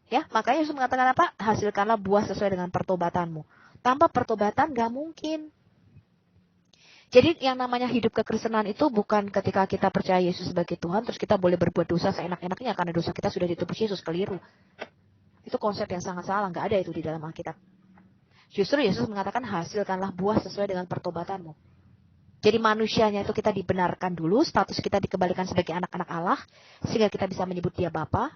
Ya, makanya Yesus mengatakan apa? Hasilkanlah buah sesuai dengan pertobatanmu. Tanpa pertobatan gak mungkin. Jadi yang namanya hidup kekristenan itu bukan ketika kita percaya Yesus sebagai Tuhan, terus kita boleh berbuat dosa seenak-enaknya karena dosa kita sudah ditebus Yesus. Keliru. Itu konsep yang sangat salah, gak ada itu di dalam Alkitab. Justru Yesus mengatakan hasilkanlah buah sesuai dengan pertobatanmu. Jadi manusianya itu kita dibenarkan dulu, status kita dikembalikan sebagai anak-anak Allah, sehingga kita bisa menyebut dia Bapa.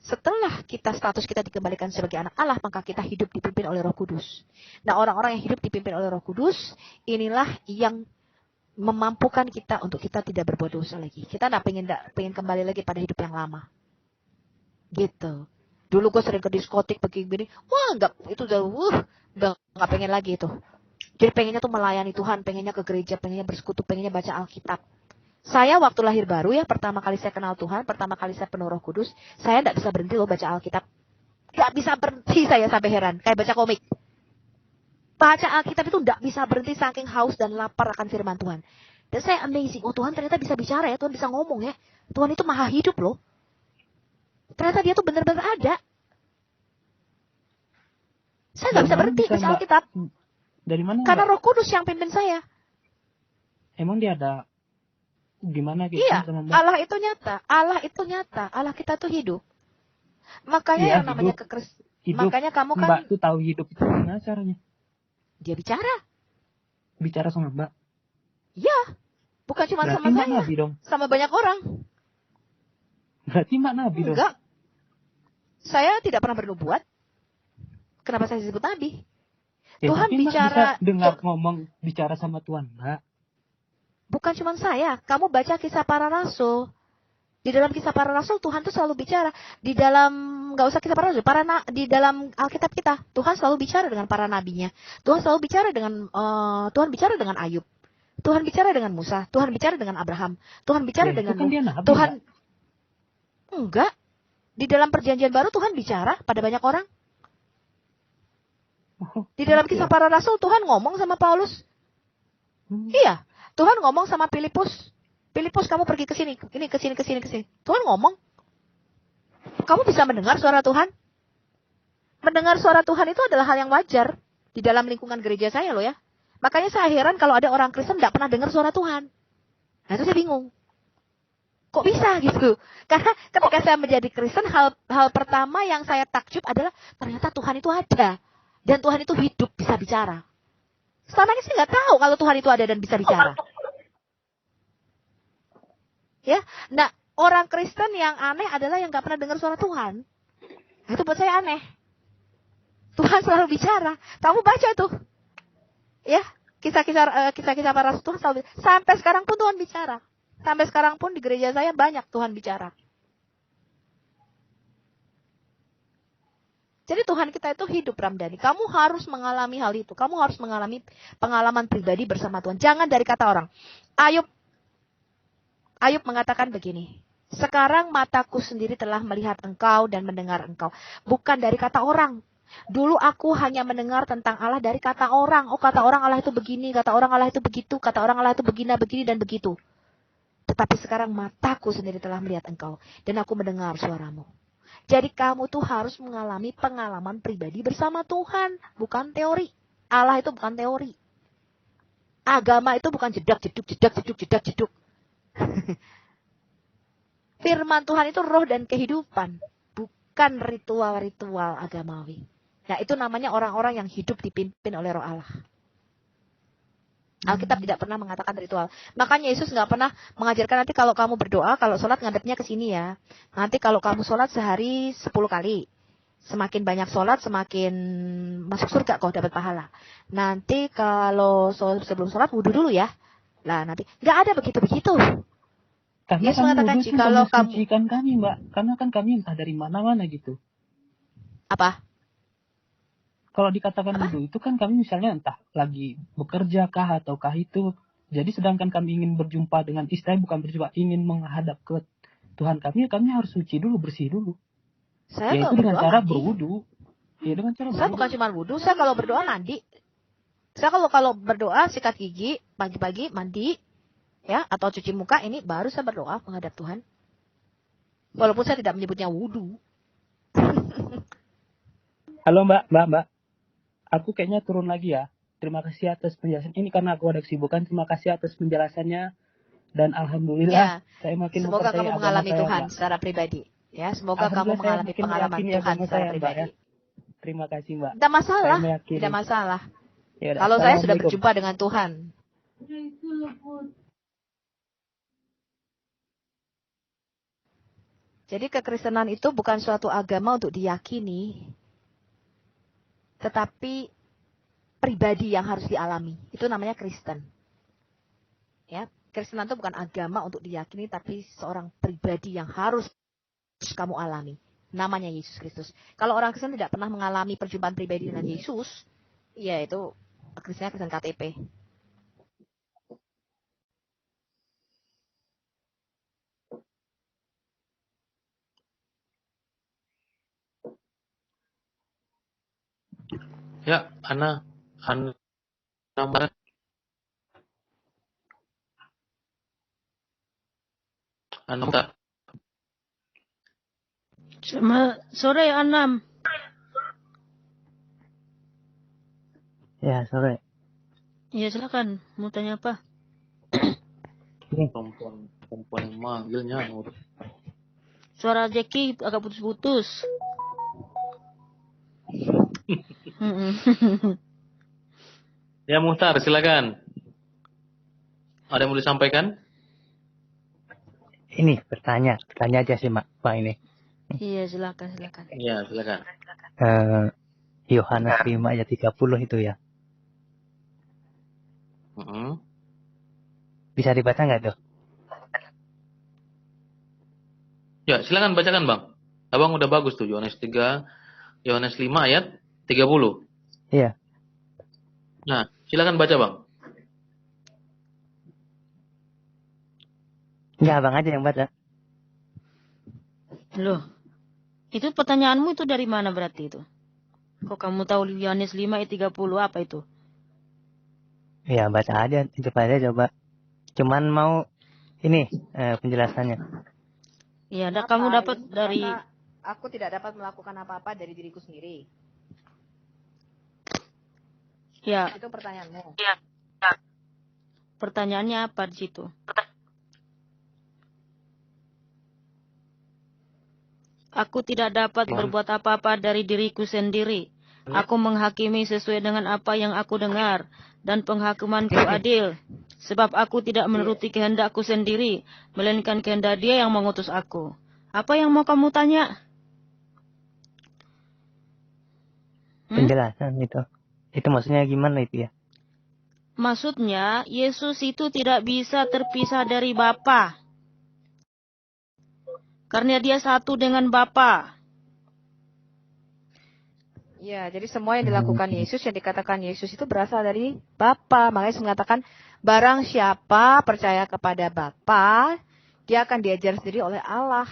Setelah status kita dikembalikan sebagai anak Allah, maka kita hidup dipimpin oleh Roh Kudus. Nah, orang-orang yang hidup dipimpin oleh Roh Kudus, inilah yang memampukan kita untuk kita tidak berbuat dosa lagi. Kita nggak pengen kembali lagi pada hidup yang lama. Gitu. Dulu gue sering ke diskotik begini, wah itu udah nggak pengen lagi itu. Jadi pengennya tuh melayani Tuhan, pengennya ke gereja, pengennya bersekutu, pengennya baca Alkitab. Saya waktu lahir baru ya, pertama kali saya kenal Tuhan, pertama kali saya penuh Roh Kudus, saya nggak bisa berhenti loh baca Alkitab. Nggak bisa berhenti saya sampai heran, kayak baca komik. Baca Alkitab itu nggak bisa berhenti saking haus dan lapar akan firman Tuhan. Dan saya amazing, oh Tuhan ternyata bisa bicara ya, Tuhan bisa ngomong ya. Tuhan itu maha hidup loh. Ternyata dia tuh benar-benar ada. Saya nggak bisa berhenti baca Alkitab. Dari mana? Karena Roh Kudus yang pimpin saya. Emang dia ada gimana gitu? Iya, Allah itu nyata. Allah kita tuh hidup. Makanya yang namanya makanya kamu kan Mbak tuh tahu hidup itu gimana caranya? Dia bicara. Bicara sama Mbak? Iya. Bukan cuma berarti sama saya. Nabi dong. Sama banyak orang. Berarti Mbak Nabi dong? Enggak. Saya tidak pernah bernubuat. Kenapa saya disebut Nabi? Ya, Tuhan tapi bicara. Bisa dengar ngomong bicara sama Tuhan, Mbak. Bukan cuma saya. Kamu baca kisah para rasul. Di dalam kisah para rasul Tuhan tuh selalu bicara. Di dalam, nggak usah kisah para rasul, di dalam Alkitab kita Tuhan selalu bicara dengan para nabinya. Tuhan selalu bicara dengan Tuhan bicara dengan Ayub. Tuhan bicara dengan Musa. Tuhan bicara dengan Abraham. Tuhan bicara dengan kan dia nabi, Tuhan. Mbak. Enggak. Di dalam perjanjian baru Tuhan bicara pada banyak orang. Di dalam kisah para rasul Tuhan ngomong sama Paulus. Iya. Tuhan ngomong sama Filipus. Filipus, kamu pergi ke sini, ke sini. Tuhan ngomong. Kamu bisa mendengar suara Tuhan? Mendengar suara Tuhan itu adalah hal yang wajar di dalam lingkungan gereja saya loh ya. Makanya saya heran kalau ada orang Kristen tidak pernah dengar suara Tuhan. Nah itu saya bingung. Kok bisa gitu? Karena ketika saya menjadi Kristen, hal pertama yang saya takjub adalah ternyata Tuhan itu ada. Dan Tuhan itu hidup, bisa bicara. Selama ini saya nggak tahu kalau Tuhan itu ada dan bisa bicara. Ya, nah orang Kristen yang aneh adalah yang nggak pernah dengar suara Tuhan. Nah, itu buat saya aneh. Tuhan selalu bicara. Kamu baca tuh, ya kisah-kisah para rasul Tuhan selalu. Sampai sekarang pun Tuhan bicara. Sampai sekarang pun di gereja saya banyak Tuhan bicara. Jadi Tuhan kita itu hidup, Ramdhani. Kamu harus mengalami hal itu. Kamu harus mengalami pengalaman pribadi bersama Tuhan. Jangan dari kata orang. Ayub mengatakan begini. Sekarang mataku sendiri telah melihat engkau dan mendengar engkau. Bukan dari kata orang. Dulu aku hanya mendengar tentang Allah dari kata orang. Oh, kata orang Allah itu begini, kata orang Allah itu begitu, kata orang Allah itu begini dan begitu. Tetapi sekarang mataku sendiri telah melihat engkau. Dan aku mendengar suaramu. Jadi kamu tuh harus mengalami pengalaman pribadi bersama Tuhan. Bukan teori. Allah itu bukan teori. Agama itu bukan jedak. Firman Tuhan itu roh dan kehidupan. Bukan ritual-ritual agamawi. Nah itu namanya orang-orang yang hidup dipimpin oleh roh Allah. Alkitab tidak pernah mengatakan ritual. Makanya Yesus nggak pernah mengajarkan nanti kalau kamu berdoa, kalau sholat ngadepnya ke sini ya. Nanti kalau kamu sholat sehari 10 kali. Semakin banyak sholat, semakin masuk surga kau dapat pahala. Nanti kalau sebelum sholat wudhu dulu ya. Lah nanti nggak ada begitu-begitu. Karena Yesus mengatakan kalau kamu mensucikan kami, Mbak. Karena kan kami entah dari mana-mana gitu. Apa? Kalau dikatakan wudhu itu kan kami misalnya entah lagi bekerja kah ataukah itu. Jadi sedangkan kami ingin berjumpa dengan istri, bukan berjumpa, ingin menghadap ke Tuhan kami harus suci dulu, bersih dulu. Saya yaitu dengan cara berwudu. Ya dengan cara saya bukan cuma wudhu, saya kalau berdoa mandi. Saya kalau berdoa sikat gigi, pagi-pagi mandi, ya atau cuci muka, ini baru saya berdoa menghadap Tuhan. Walaupun saya tidak menyebutnya wudhu. Halo Mbak. Aku kayaknya turun lagi ya. Terima kasih atas penjelasan ini karena aku ada kesibukan. Terima kasih atas penjelasannya dan alhamdulillah Ya, saya makin semoga mempercayai kamu agama mengalami saya, Tuhan Mbak. secara pribadi. Ya, semoga kamu Alhamdulillah saya mengalami makin pengalaman meyakini Tuhan agama secara saya, Mbak ya. pribadi. Terima kasih, Mbak. Tidak Saya masalah, tidak meyakini. masalah. Ya udah, Kalau saya sudah assalamualaikum. berjumpa dengan Tuhan. Jadi kekristenan itu bukan suatu agama untuk diyakini, tetapi pribadi yang harus dialami. Itu namanya Kristen. Ya, Kristenan itu bukan agama untuk diyakini, tapi seorang pribadi yang harus kamu alami. Namanya Yesus Kristus. Kalau orang Kristen tidak pernah mengalami perjumpaan pribadi dengan Yesus, ya itu Kristennya Kristen KTP. Ya, Ana Mbak. Ana Mbak. Selamat sore Anam. Ya, sore. Iya silakan. Mau tanya apa? Perempuan yang manggilnya. Suara Jackie agak putus-putus. Ya, Muhtar, silakan. Ada yang mau disampaikan? Ini bertanya aja sih Pak ini. Iya silakan. Ya, silakan. Yohanes 5 ayat 30 itu ya. Bisa dibaca nggak tuh? Ya, silakan bacakan, Bang. Abang udah bagus tuh, Yohanes 5 ayat 30. Iya. Nah, silakan baca, Bang. Enggak, Abang aja yang baca. Loh, itu pertanyaanmu itu dari mana berarti itu? Kok kamu tahu Yohanes 5 ayat 30 apa itu? Ya, baca aja, coba. Cuman mau ini penjelasannya. Iya, kamu dapat dari aku tidak dapat melakukan apa-apa dari diriku sendiri. Ya. Itu pertanyaanmu. Ya. Pertanyaannya apa di situ? Aku tidak dapat berbuat apa-apa dari diriku sendiri. Aku menghakimi sesuai dengan apa yang aku dengar, dan penghakimanku adil. Sebab aku tidak menuruti kehendakku sendiri, melainkan kehendak Dia yang mengutus aku. Apa yang mau kamu tanya? Penjelasan itu. Itu maksudnya gimana itu ya? Maksudnya, Yesus itu tidak bisa terpisah dari Bapa. Karena Dia satu dengan Bapa. Ya, jadi semua yang dilakukan Yesus, yang dikatakan Yesus itu berasal dari Bapa. Makanya Yesus mengatakan, barang siapa percaya kepada Bapa, dia akan diajar sendiri oleh Allah.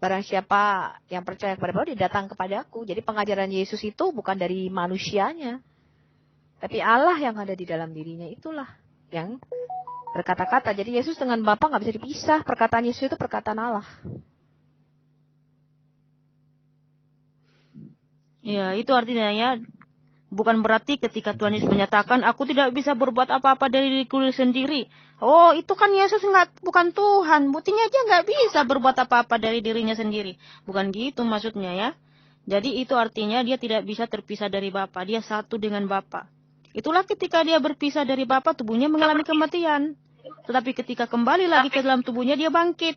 Barang siapa yang percaya kepada Bapa, dia datang kepada aku. Jadi pengajaran Yesus itu bukan dari manusianya, tapi Allah yang ada di dalam dirinya itulah yang berkata-kata. Jadi Yesus dengan Bapa nggak bisa dipisah. Perkataan Yesus itu perkataan Allah. Ya, itu artinya ya, bukan berarti ketika Tuhan Yesus menyatakan, aku tidak bisa berbuat apa-apa dari diriku sendiri. Oh, itu kan Yesus bukan Tuhan. Buktinya aja nggak bisa berbuat apa-apa dari dirinya sendiri. Bukan gitu maksudnya ya. Jadi itu artinya dia tidak bisa terpisah dari Bapa. Dia satu dengan Bapa. Itulah ketika dia berpisah dari Bapa, tubuhnya mengalami kematian. Tetapi ketika kembali lagi ke dalam tubuhnya, dia bangkit.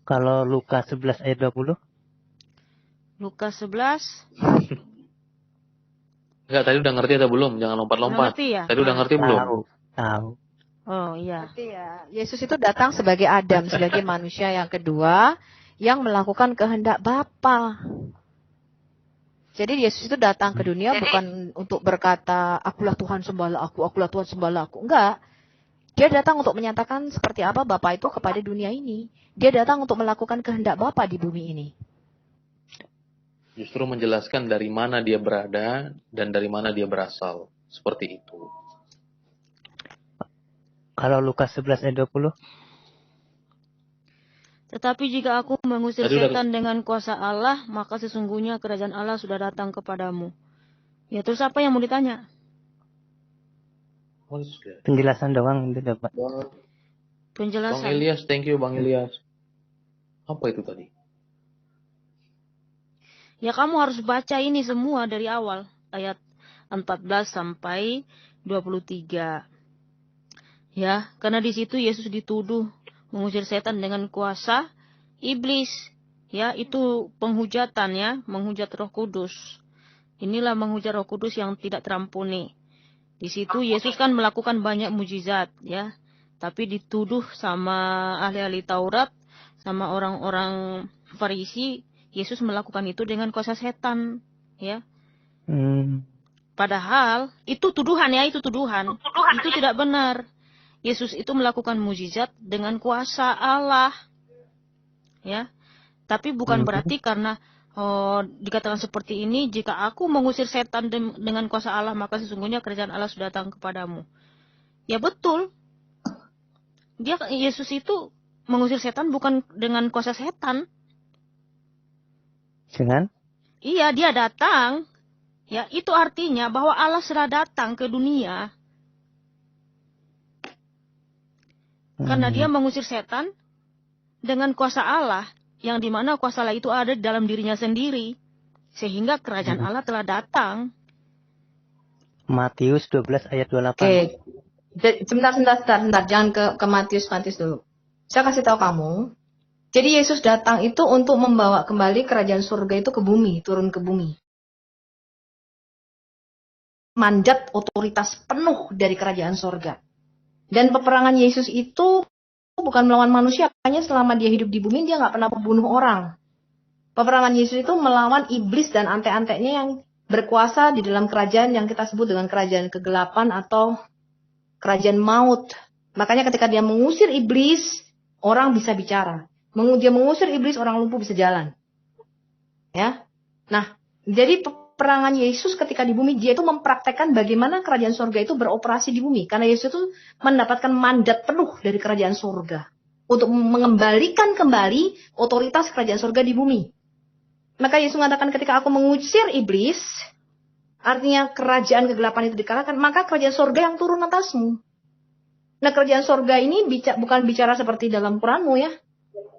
Kalau Lukas 11 ayat 20? Lukas 11. Enggak, tadi udah ngerti atau belum? Jangan lompat-lompat. Ya? Tadi udah ngerti belum? Tahu. Oh iya. Berarti ya, Yesus itu datang sebagai Adam, sebagai manusia yang kedua, yang melakukan kehendak Bapa. Jadi Yesus itu datang ke dunia bukan untuk berkata, akulah Tuhan sembahlah akulah Tuhan sembahlah aku. Enggak. Dia datang untuk menyatakan seperti apa Bapa itu kepada dunia ini. Dia datang untuk melakukan kehendak Bapa di bumi ini. Justru menjelaskan dari mana dia berada dan dari mana dia berasal. Seperti itu. Kalau Lukas 11 ayat 20? Tetapi jika aku mengusir Tadi udah setan dengan kuasa Allah, maka sesungguhnya kerajaan Allah sudah datang kepadamu. Ya terus apa yang mau ditanya? Penjelasan doang itu dapat. Bang Penjelasan. Ilyas, thank you Bang Ilyas. Apa itu tadi? Ya kamu harus baca ini semua dari awal. Ayat 14 sampai 23. Ya, karena di situ Yesus dituduh mengusir setan dengan kuasa iblis. Ya, itu penghujatan ya, menghujat Roh Kudus. Inilah menghujat Roh Kudus yang tidak terampuni. Di situ Yesus kan melakukan banyak mujizat ya. Tapi dituduh sama ahli-ahli Taurat, sama orang-orang Farisi, Yesus melakukan itu dengan kuasa setan, ya. Padahal itu tuduhan ya, itu tuduhan. Itu tidak benar. Yesus itu melakukan mujizat dengan kuasa Allah. Ya. Tapi bukan berarti karena dikatakan seperti ini, jika aku mengusir setan dengan kuasa Allah, maka sesungguhnya kerajaan Allah sudah datang kepadamu. Ya betul. Yesus itu mengusir setan bukan dengan kuasa setan. Dengan? Iya, dia datang. Ya, itu artinya bahwa Allah sudah datang ke dunia. Karena dia mengusir setan dengan kuasa Allah, yang dimana kuasa Allah itu ada di dalam dirinya sendiri. Sehingga kerajaan Allah telah datang. Matius 12 ayat 28. Oke. Sebentar. Jangan ke Matius dulu. Saya kasih tahu kamu. Jadi Yesus datang itu untuk membawa kembali kerajaan surga itu ke bumi, turun ke bumi. Mandat otoritas penuh dari kerajaan surga. Dan peperangan Yesus itu bukan melawan manusia, makanya selama dia hidup di bumi dia nggak pernah membunuh orang. Peperangan Yesus itu melawan iblis dan ante-antenya yang berkuasa di dalam kerajaan yang kita sebut dengan kerajaan kegelapan atau kerajaan maut. Makanya ketika dia mengusir iblis, orang bisa bicara. Dia mengusir iblis, orang lumpuh bisa jalan. Ya. Nah, jadi peperangan Yesus ketika di bumi, dia itu mempraktekkan bagaimana kerajaan surga itu beroperasi di bumi. Karena Yesus itu mendapatkan mandat penuh dari kerajaan surga untuk mengembalikan kembali otoritas kerajaan surga di bumi. Maka Yesus mengatakan ketika aku mengusir iblis, artinya kerajaan kegelapan itu dikalahkan, maka kerajaan surga yang turun atasmu. Nah, kerajaan surga ini bukan bicara seperti dalam Quranmu ya.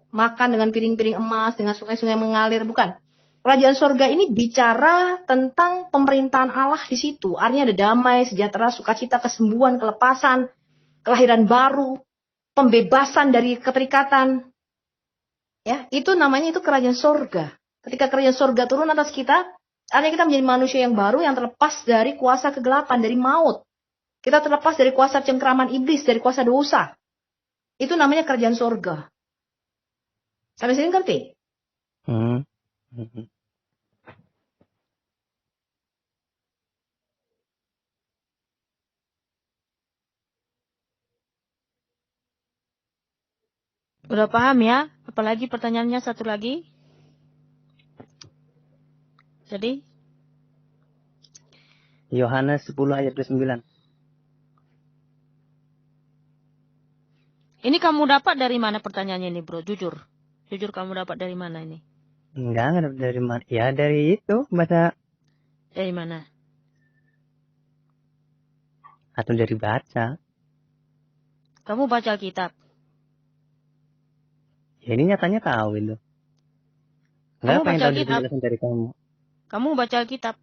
Makan dengan piring-piring emas, dengan sungai-sungai mengalir, bukan. Kerajaan surga ini bicara tentang pemerintahan Allah di situ. Artinya ada damai, sejahtera, sukacita, kesembuhan, kelepasan, kelahiran baru, pembebasan dari keterikatan. Ya, itu namanya itu kerajaan surga. Ketika kerajaan surga turun atas kita, artinya kita menjadi manusia yang baru yang terlepas dari kuasa kegelapan, dari maut. Kita terlepas dari kuasa cengkraman iblis, dari kuasa dosa. Itu namanya kerajaan surga. Sampai sini ngerti? Udah paham ya? Apalagi pertanyaannya satu lagi? Jadi? Yohanes 10 ayat 29. Ini kamu dapat dari mana pertanyaannya ini, bro? Jujur. Jujur kamu dapat dari mana ini? Enggak dapat dari mana. Ya dari itu baca. Dari mana? Atau dari baca. Kamu baca Alkitab. Ya ini nyatanya tahu itu. Kamu Enggak pengen baca tahu Alkitab? penjelasan dari kamu. Kamu baca Alkitab?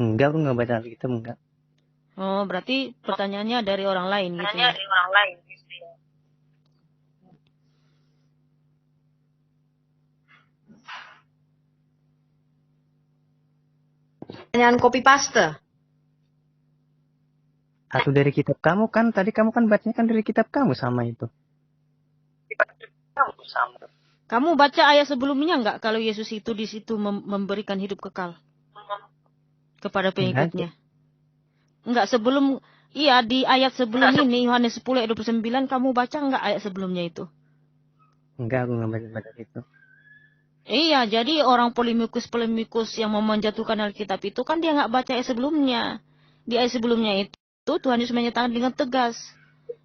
Enggak, aku enggak baca Alkitab, enggak. Oh, berarti pertanyaannya dari orang lain gitu ya? Pertanyaan copy paste. Atau dari kitab kamu kan, tadi kamu kan bacanya kan dari kitab kamu sama itu. Kamu baca ayat sebelumnya enggak kalau Yesus itu di situ memberikan hidup kekal kepada pengikutnya? Enggak, sebelum, iya di ayat sebelum ini, Yohanes 10 ayat 29, kamu baca enggak ayat sebelumnya itu? Enggak, aku enggak baca itu. Iya, jadi orang polemikus yang mau menjatuhkan Alkitab itu kan dia enggak baca ayat sebelumnya. Di ayat sebelumnya itu, Tuhan Yesus menyatakan dengan tegas,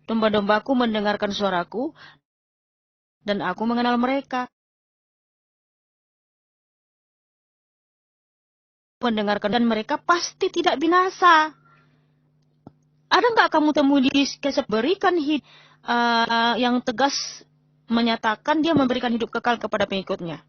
domba-dombaku mendengarkan suaraku, dan aku mengenal mereka. Mendengarkan dan mereka pasti tidak binasa. Ada nggak kamu temui di kisah berikan yang tegas menyatakan dia memberikan hidup kekal kepada pengikutnya?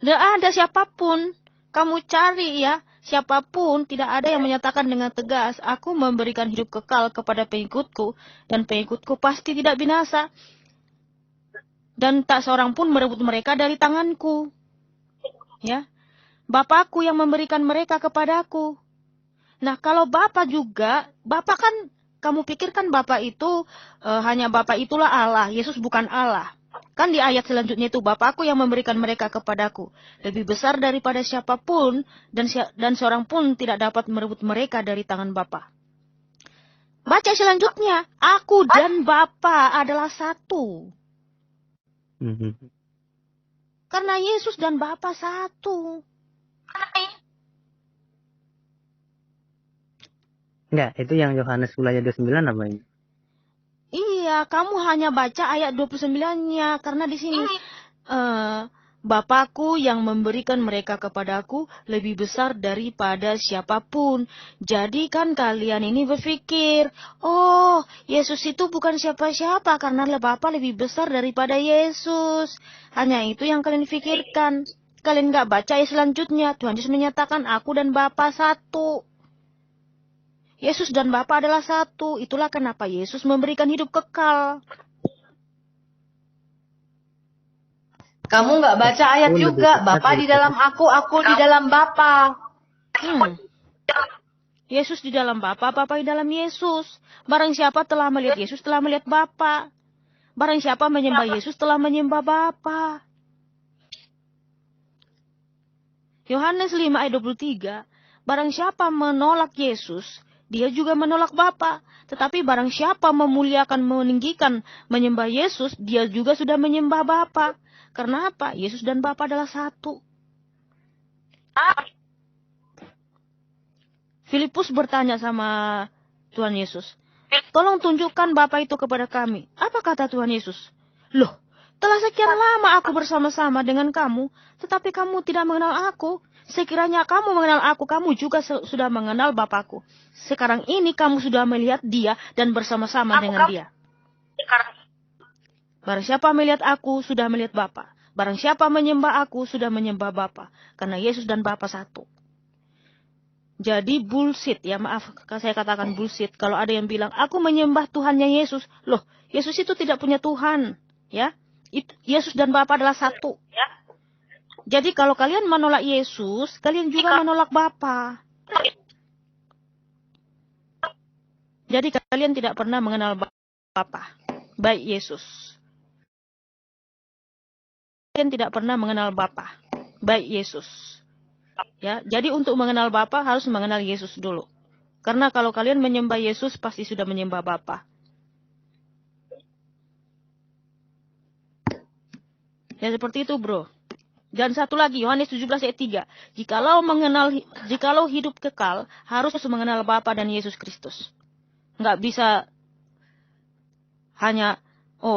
Tidak ada siapapun. Kamu cari ya, siapapun tidak ada yang menyatakan dengan tegas, aku memberikan hidup kekal kepada pengikutku dan pengikutku pasti tidak binasa. Dan tak seorang pun merebut mereka dari tanganku. Ya, Bapakku yang memberikan mereka kepadaku. Nah, kalau Bapa juga, Bapa kan, kamu pikirkan Bapa itu, hanya Bapa itulah Allah, Yesus bukan Allah. Kan di ayat selanjutnya itu, Bapakku yang memberikan mereka kepadaku. Lebih besar daripada siapapun, dan seorang pun tidak dapat merebut mereka dari tangan Bapa. Baca selanjutnya, aku dan Bapa adalah satu. Karena Yesus dan Bapa satu. Enggak, itu yang Yohanes mulai 29 apa ini? Iya, kamu hanya baca ayat 29-nya. Karena di sini, Bapakku yang memberikan mereka kepadaku lebih besar daripada siapapun. Jadi kan kalian ini berpikir, oh, Yesus itu bukan siapa-siapa karena Bapa lebih besar daripada Yesus. Hanya itu yang kalian pikirkan. Kalian nggak baca ayat selanjutnya. Tuhan Yesus menyatakan, aku dan Bapa satu. Yesus dan Bapa adalah satu. Itulah kenapa Yesus memberikan hidup kekal. Kamu nggak baca ayat juga. Bapa di dalam aku di dalam Bapa. Yesus di dalam Bapa, Bapa di dalam Yesus. Barang siapa telah melihat Yesus telah melihat Bapa. Barang siapa menyembah Yesus telah menyembah Bapa. Yohanes 5 ayat 23. Barang siapa menolak Yesus, dia juga menolak Bapa. Tetapi barang siapa memuliakan, meninggikan, menyembah Yesus, dia juga sudah menyembah Bapa. Karena apa? Yesus dan Bapa adalah satu. Filipus bertanya sama Tuhan Yesus, tolong tunjukkan Bapa itu kepada kami. Apa kata Tuhan Yesus? Loh, telah sekian lama aku bersama-sama dengan kamu, tetapi kamu tidak mengenal aku. Sekiranya kamu mengenal aku, kamu juga sudah mengenal Bapakku. Sekarang ini kamu sudah melihat dia dan bersama-sama dengan dia. Barang siapa melihat aku, sudah melihat Bapa. Barang siapa menyembah aku, sudah menyembah Bapa. Karena Yesus dan Bapa satu. Jadi bullshit, ya maaf saya katakan bullshit. Kalau ada yang bilang, aku menyembah Tuhannya Yesus. Loh, Yesus itu tidak punya Tuhan. Ya, Yesus dan Bapa adalah satu. Jadi kalau kalian menolak Yesus, kalian juga menolak Bapa. Jadi kalian tidak pernah mengenal Bapa, baik Yesus. Kalian tidak pernah mengenal Bapa, baik Yesus. Ya, jadi untuk mengenal Bapa harus mengenal Yesus dulu. Karena kalau kalian menyembah Yesus, pasti sudah menyembah Bapa. Ya seperti itu, bro. Dan satu lagi, Yohanes 17 ayat 3. Jikalau hidup kekal, harus mengenal Bapa dan Yesus Kristus. Nggak bisa hanya,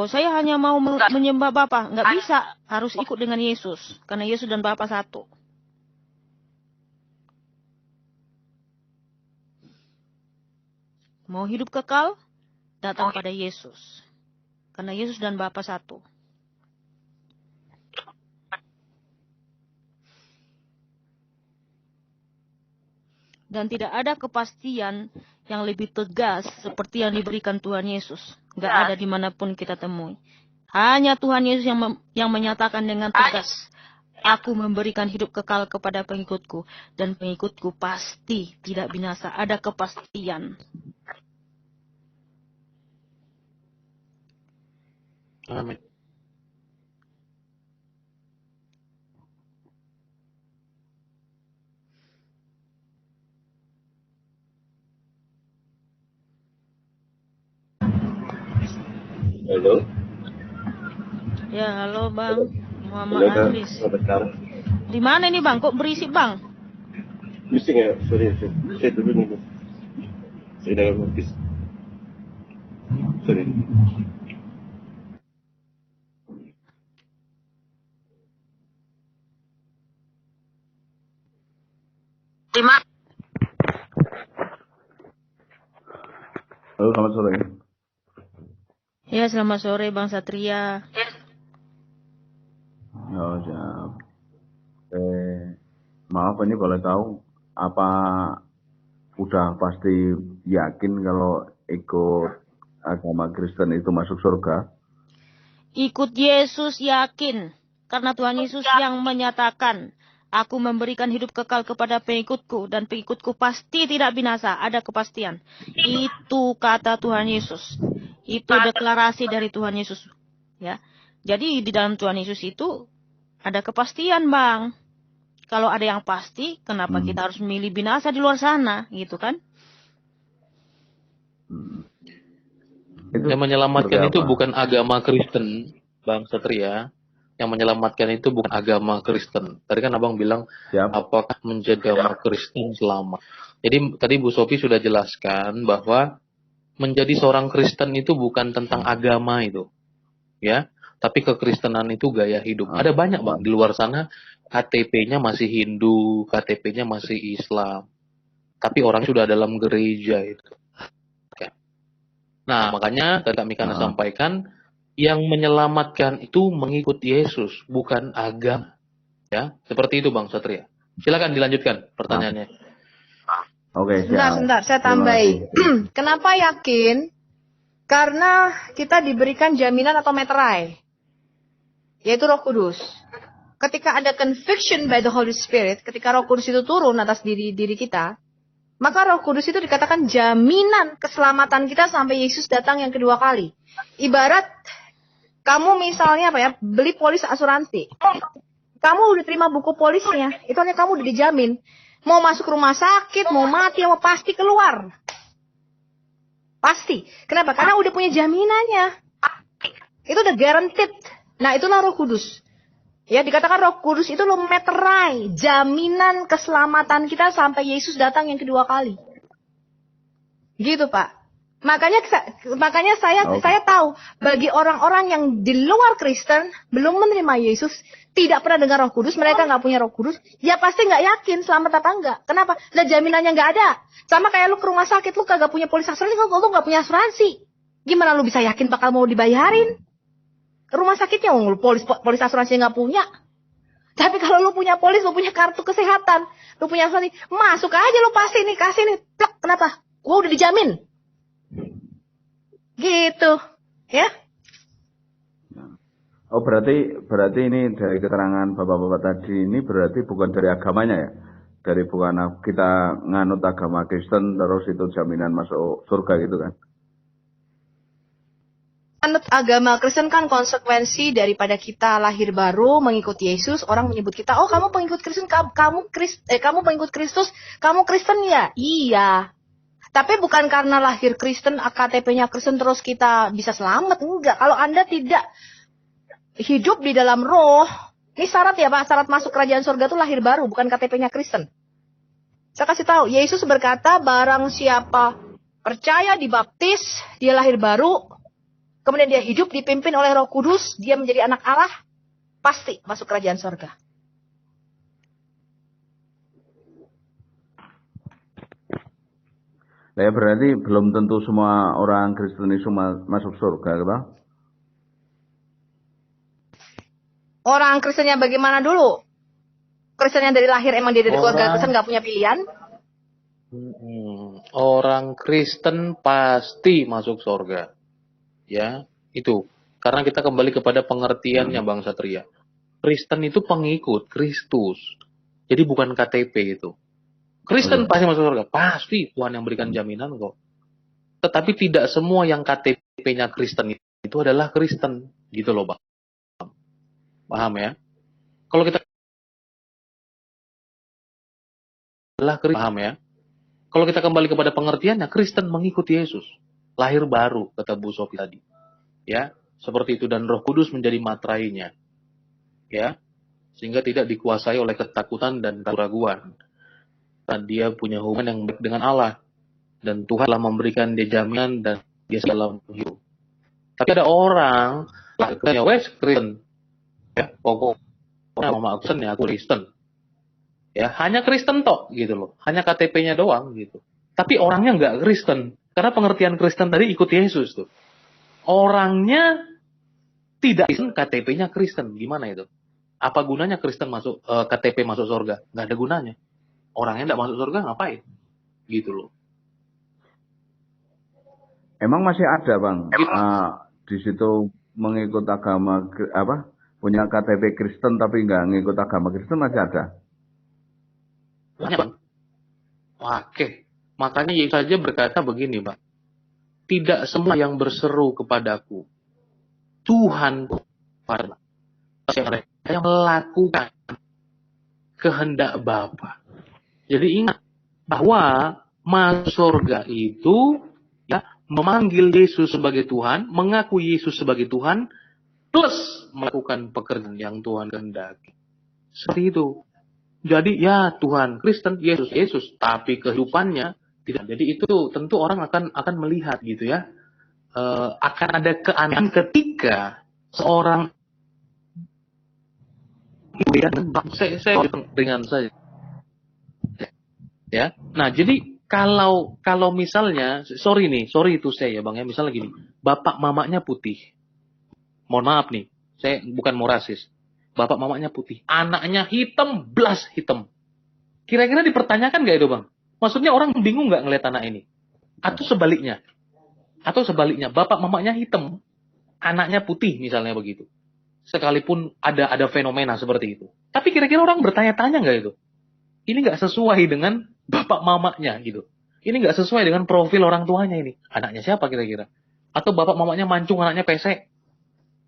saya hanya mau menyembah Bapa. Nggak bisa, harus ikut dengan Yesus. Karena Yesus dan Bapa satu. Mau hidup kekal, datang pada Yesus. Karena Yesus dan Bapa satu. Dan tidak ada kepastian yang lebih tegas seperti yang diberikan Tuhan Yesus. Nggak ada dimanapun kita temui. Hanya Tuhan Yesus yang menyatakan dengan tegas, aku memberikan hidup kekal kepada pengikutku. Dan pengikutku pasti tidak binasa. Ada kepastian. Amin. Halo. Ya, halo Bang. Muhammad Andris. Di mana ini Bang? Kok berisik Bang? Bising ya? Sorry. Saya dulu nih. Saya dalam office. Sorry. Halo, selamat sore. Ya, selamat sore Bang Satria. Oh, siap. Maaf, ini boleh tahu apa udah pasti yakin kalau ikut agama Kristen itu masuk surga? Ikut Yesus yakin, karena Tuhan Yesus yang menyatakan, aku memberikan hidup kekal kepada pengikutku, dan pengikutku pasti tidak binasa. Ada kepastian. Itu kata Tuhan Yesus. Itu deklarasi dari Tuhan Yesus. Ya. Jadi di dalam Tuhan Yesus itu ada kepastian, Bang. Kalau ada yang pasti, kenapa kita harus memilih binasa di luar sana, gitu kan? Yang menyelamatkan seperti itu apa? bukan agama Kristen, Bang Satria. Yang menyelamatkan itu bukan agama Kristen. Tadi kan Abang bilang, Siap. apakah menjadi agama Kristen selamat? Jadi tadi Bu Sofi sudah jelaskan bahwa menjadi seorang Kristen itu bukan tentang agama itu, ya. Tapi kekristenan itu gaya hidup. Ada banyak, Bang, di luar sana KTP-nya masih Hindu, KTP-nya masih Islam. Tapi orang sudah dalam gereja itu. Ya. Nah, makanya tadi kami karena sampaikan, yang menyelamatkan itu mengikut Yesus, bukan agama. Ya, seperti itu Bang Satria. Silakan dilanjutkan pertanyaannya. Oke, siap. Sebentar, saya Terima tambahi. kasih. Kenapa yakin? Karena kita diberikan jaminan atau meterai, yaitu Roh Kudus. Ketika ada conviction by the Holy Spirit, ketika Roh Kudus itu turun atas diri kita, maka Roh Kudus itu dikatakan jaminan keselamatan kita sampai Yesus datang yang kedua kali. Ibarat kamu misalnya beli polis asuransi. Kamu udah terima buku polisnya, itu hanya kamu udah dijamin. Mau masuk rumah sakit, mau mati, mau pasti keluar. Pasti. Kenapa? Karena udah punya jaminannya. Itu udah guaranteed. Nah, itulah Roh Kudus. Ya, dikatakan Roh Kudus itu lo meterai jaminan keselamatan kita sampai Yesus datang yang kedua kali. Gitu, Pak. Makanya saya tahu bagi orang-orang yang di luar Kristen belum menerima Yesus, tidak pernah dengar Roh Kudus, mereka nggak punya Roh Kudus, ya pasti nggak yakin selamat apa enggak. Kenapa? Nah, jaminannya nggak ada. Sama kayak lu ke rumah sakit, lu kagak punya polis asuransi, lu nggak punya asuransi. Gimana lu bisa yakin bakal mau dibayarin? Rumah sakitnya polis asuransi nggak punya. Tapi kalau lu punya polis, lu punya kartu kesehatan, lu punya asuransi, masuk aja lu pasti nih, kasih nih. Plak, kenapa? Gua udah dijamin. Gitu. Ya. Oh, berarti ini dari keterangan Bapak-bapak tadi ini berarti bukan dari agamanya ya? Dari bukan kita nganut agama Kristen terus itu jaminan masuk surga gitu kan? Anut agama Kristen kan konsekuensi daripada kita lahir baru mengikuti Yesus. Orang menyebut kita, oh kamu pengikut Kristen, kamu pengikut Kristus, kamu Kristen ya? Iya. Tapi bukan karena lahir Kristen, KTP-nya Kristen terus kita bisa selamat. Enggak. Kalau Anda tidak hidup di dalam roh, ini syarat ya Pak, syarat masuk kerajaan surga itu lahir baru, bukan KTP-nya Kristen. Saya kasih tahu, Yesus berkata, barang siapa percaya dibaptis, dia lahir baru, kemudian dia hidup dipimpin oleh Roh Kudus, dia menjadi anak Allah, pasti masuk kerajaan surga. Ya berarti belum tentu semua orang Kristen itu masuk surga, Pak? Orang Kristennya bagaimana dulu? Kristen yang dari lahir emang dia dari keluarga Kristen nggak punya pilihan? Orang Kristen pasti masuk surga. Ya, itu. Karena kita kembali kepada pengertiannya Bang Satria. Kristen itu pengikut Kristus. Jadi bukan KTP itu. Kristen pasti masuk surga. Pasti Tuhan yang berikan jaminan kok. Tetapi tidak semua yang KTP-nya Kristen itu adalah Kristen. Gitu loh Bang. Paham ya? Kalau kita paham ya? Kalau kita kembali kepada pengertiannya, Kristen mengikuti Yesus. Lahir baru, kata Bu Sofi tadi. Ya, seperti itu. Dan Roh Kudus menjadi materainya. Ya, sehingga tidak dikuasai oleh ketakutan dan keraguan. Dan dia punya hubungan yang baik dengan Allah. Dan Tuhan telah memberikan dia jaminan dan dia dalam hidup. Tapi ada orang, Kristen. Ya, pokoknya mama Kristen ya, aku Kristen. Ya, hanya Kristen tok gitu loh. Hanya KTP-nya doang gitu. Tapi orangnya nggak Kristen. Karena pengertian Kristen tadi ikut Yesus tuh. Orangnya tidak Kristen, KTP-nya Kristen. Gimana itu? Apa gunanya Kristen masuk KTP masuk surga? Nggak ada gunanya. Orangnya nggak masuk surga ngapain? Gitu loh. Emang masih ada, Bang, Gitu. di situ mengikut agama punya KTP Kristen tapi nggak ngikut agama Kristen masih ada. Banyak, Bang. Oke. Makanya Yesus saja berkata begini, Bang. Tidak semua yang berseru kepadaku, Tuhan, yang melakukan kehendak Bapa. Jadi ingat bahwa masuk surga itu ya memanggil Yesus sebagai Tuhan, mengaku Yesus sebagai Tuhan, plus melakukan pekerjaan yang Tuhan kehendaki. Seperti itu. Jadi ya Tuhan Kristen, Yesus, tapi kehidupannya tidak. Jadi itu tentu orang akan melihat gitu ya. Akan ada keanehan ketika seorang saya dengan saja. Ya. Nah, jadi kalau misalnya sorry itu saya ya Bang ya, misalnya gini, bapak mamanya putih. Mohon maaf nih, saya bukan mau rasis. Bapak mamanya putih, anaknya hitam, blas hitam. Kira-kira dipertanyakan nggak itu Bang? Maksudnya orang bingung nggak ngeliat anak ini? Atau sebaliknya, bapak mamanya hitam, anaknya putih misalnya begitu. Sekalipun ada fenomena seperti itu. Tapi kira-kira orang bertanya-tanya nggak itu? Ini nggak sesuai dengan bapak mamanya gitu. Ini nggak sesuai dengan profil orang tuanya ini. Anaknya siapa kira-kira? Atau bapak mamanya mancung, anaknya pesek.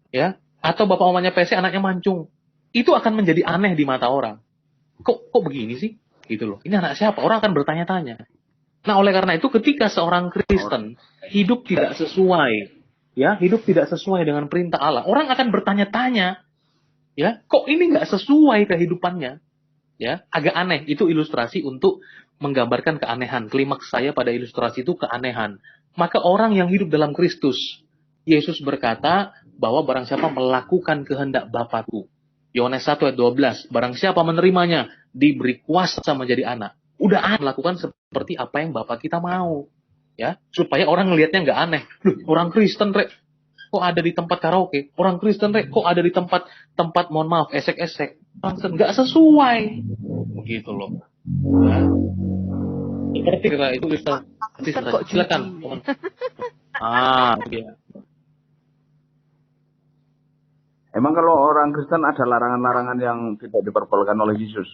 Ya? Atau bapak mamanya pesek, anaknya mancung. Itu akan menjadi aneh di mata orang. Kok begini sih? Gitu loh. Ini anak siapa? Orang akan bertanya-tanya. Nah, oleh karena itu ketika seorang Kristen hidup tidak sesuai, ya, hidup tidak sesuai dengan perintah Allah, orang akan bertanya-tanya, ya, kok ini nggak sesuai kehidupannya? Ya, agak aneh. Itu ilustrasi untuk menggambarkan keanehan. Klimaks saya pada ilustrasi itu keanehan. Maka orang yang hidup dalam Kristus, Yesus berkata bahwa barang siapa melakukan kehendak Bapakku, Yohanes 1 ayat 12, barang siapa menerimanya, diberi kuasa menjadi anak. Udah melakukan seperti apa yang Bapak kita mau. Ya, supaya orang ngelihatnya nggak aneh. Loh, orang Kristen, Rek, kok ada di tempat karaoke? Orang Kristen, Rek, kok ada di tempat mohon maaf, esek-esek? Nggak sesuai. Begitu loh. Ya. Seperti itu bisa. Silakan. Iya. Emang kalau orang Kristen ada larangan-larangan yang tidak diperbolehkan oleh Yesus?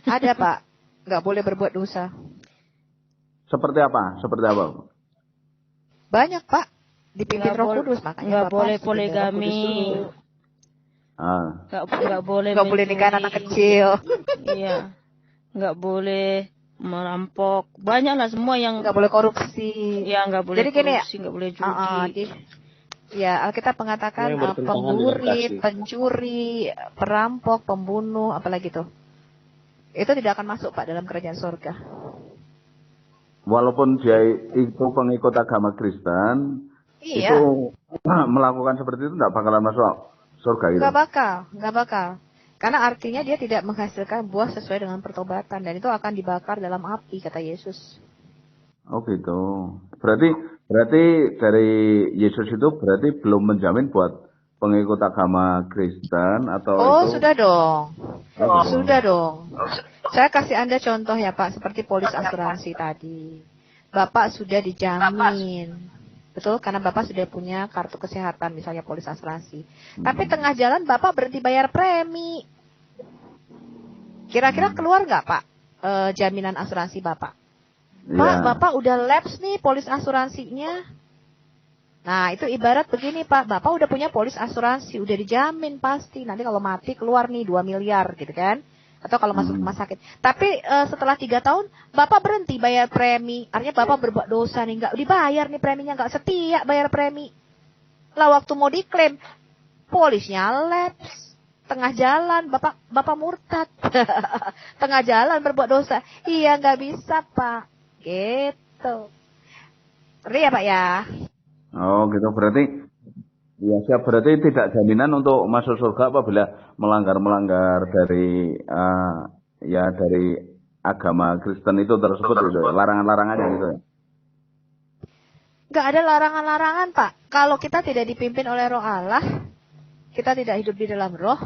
Ada Pak, nggak boleh berbuat dosa. Seperti apa? Banyak Pak, dipimpin Roh Kudus, makanya nggak Bapak boleh sudah Roh Kudus poligami, dulu. nggak boleh nikah anak kecil, iya, nggak boleh merampok, banyak lah semua yang nggak boleh korupsi. ya nggak boleh Jadi gini ya, korupsi, nggak boleh judi. Ya, Alkitab mengatakan Yang bertentangan dengan pemburi, kasih. pencuri, perampok, pembunuh, apalagi itu tidak akan masuk Pak dalam kerajaan surga. Walaupun dia itu pengikut agama Kristen, Iya, itu melakukan seperti itu tidak bakalan masuk surga gitu. nggak bakal. Karena artinya dia tidak menghasilkan buah sesuai dengan pertobatan, dan itu akan dibakar dalam api, kata Yesus. Oh gitu. Berarti dari Yesus itu berarti belum menjamin buat pengikut agama Kristen atau itu? Sudah dong. Oh. Sudah dong. Saya kasih Anda contoh ya Pak, seperti polis asuransi tadi. Bapak sudah dijamin. Betul, karena Bapak sudah punya kartu kesehatan, misalnya polis asuransi. Tapi tengah jalan Bapak berhenti bayar premi. Kira-kira keluar nggak Pak jaminan asuransi Bapak? Pak, Bapak udah lapse nih polis asuransinya. Nah, itu ibarat begini Pak, Bapak udah punya polis asuransi, udah dijamin pasti. Nanti kalau mati keluar nih 2 miliar gitu kan. Atau kalau masuk rumah sakit. Tapi setelah 3 tahun, Bapak berhenti bayar premi. Artinya Bapak berbuat dosa nih, nggak dibayar nih preminya, nggak setia bayar premi. Lah waktu mau diklaim, polisnya lapse. Tengah jalan, Bapak murtad. Tengah jalan berbuat dosa. Iya, nggak bisa Pak. Gitu. Ngerti ya Pak ya? Oh gitu, berarti Ya, siap berarti tidak jaminan untuk masuk surga apabila melanggar dari ya dari agama Kristen itu tersebut itu larangan-larangannya gitu ya. Nggak ada larangan-larangan, Pak. Kalau kita tidak dipimpin oleh Roh Allah, kita tidak hidup di dalam Roh,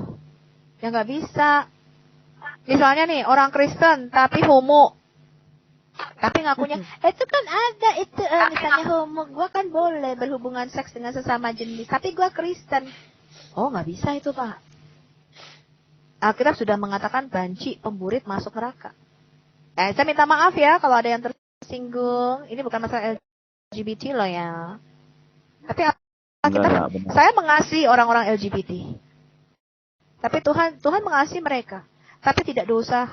ya nggak bisa. Misalnya nih orang Kristen tapi homo, tapi ngakunya itu kan ada itu misalnya homo, gua kan boleh berhubungan seks dengan sesama jenis, tapi gua Kristen. Oh nggak bisa itu Pak. Alkitab sudah mengatakan banci pemburit masuk neraka. Saya minta maaf ya kalau ada yang tersinggung. Ini bukan masalah LGBT loh ya. Tapi Alkitab, Benar. saya mengasihi orang-orang LGBT. Tapi Tuhan mengasihi mereka. Tapi tidak dosa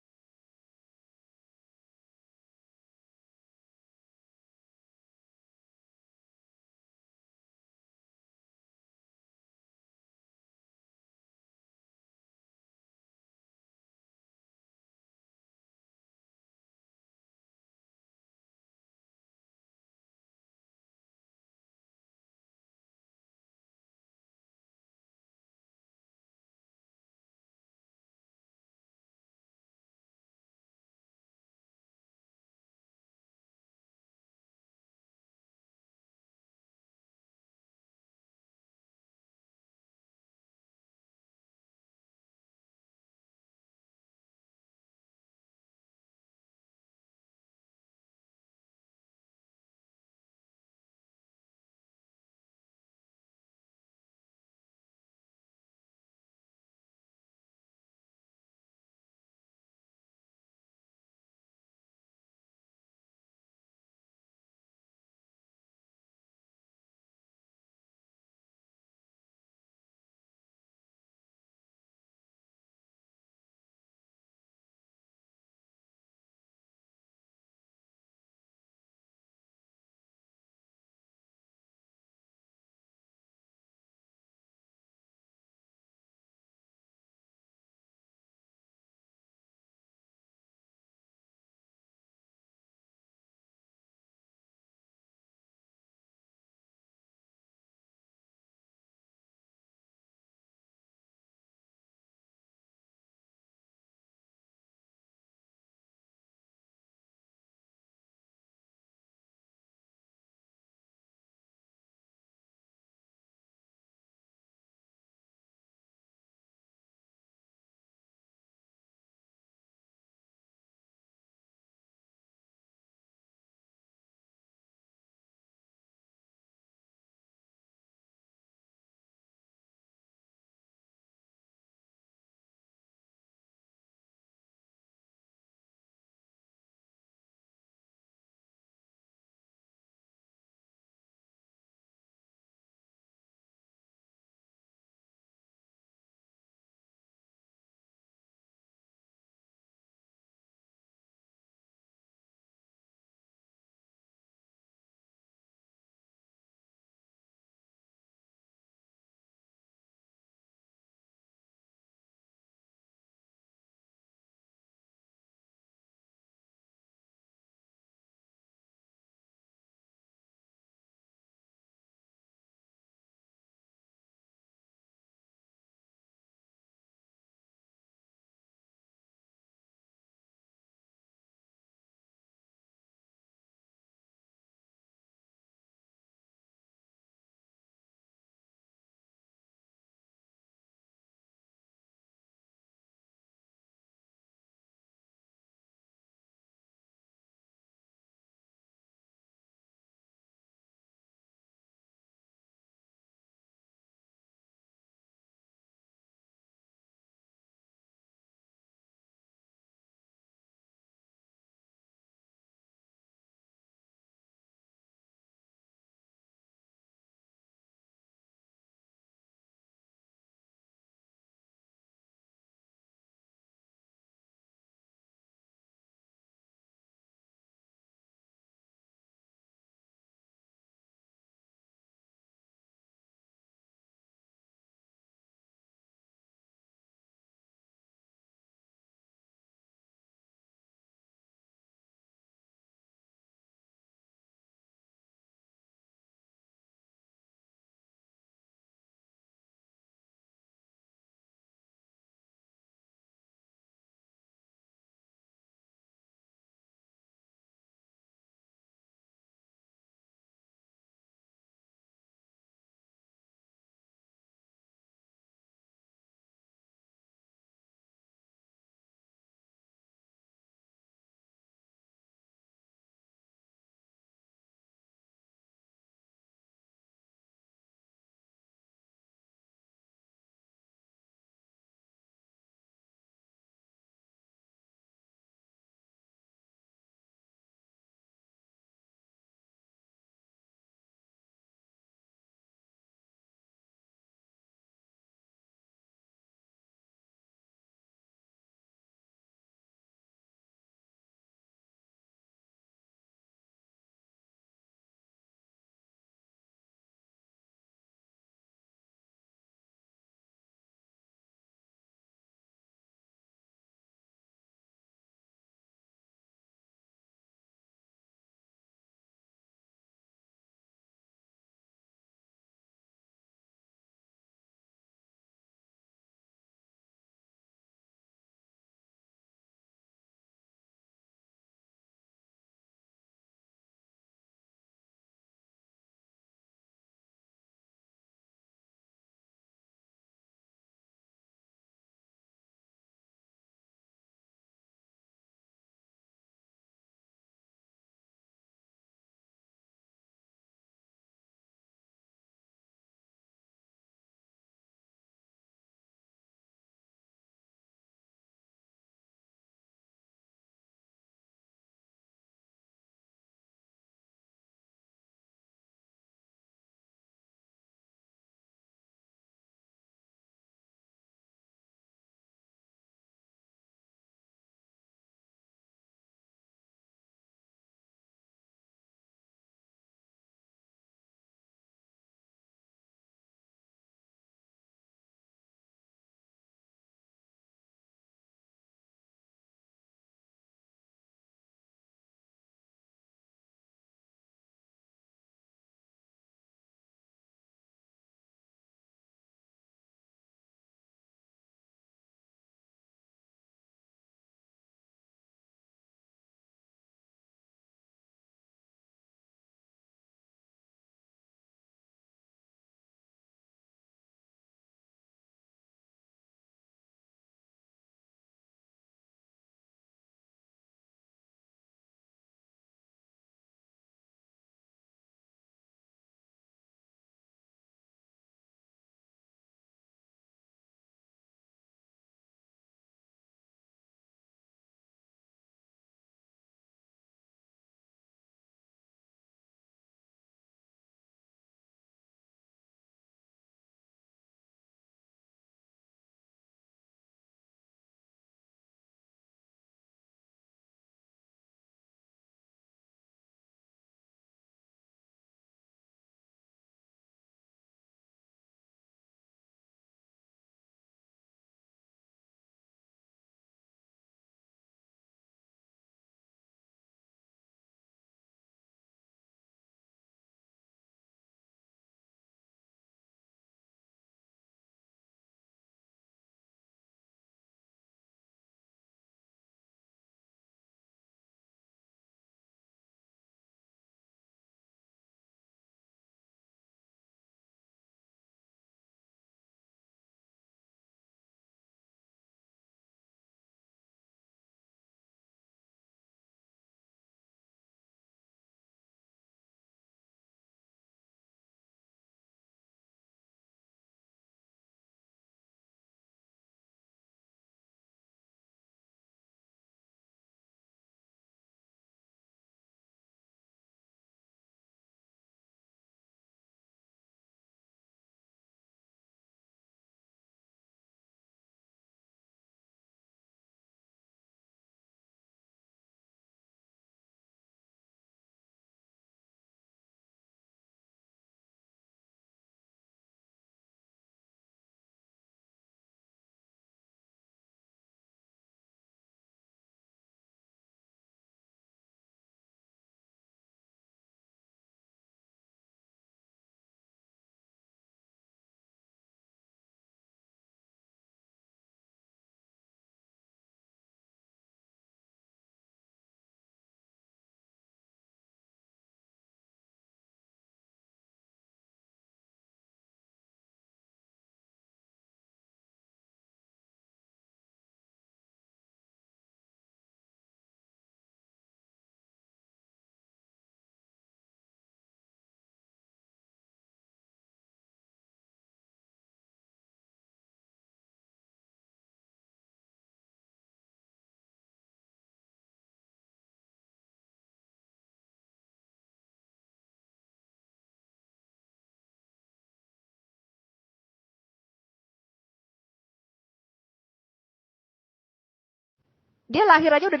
Dia lahir aja udah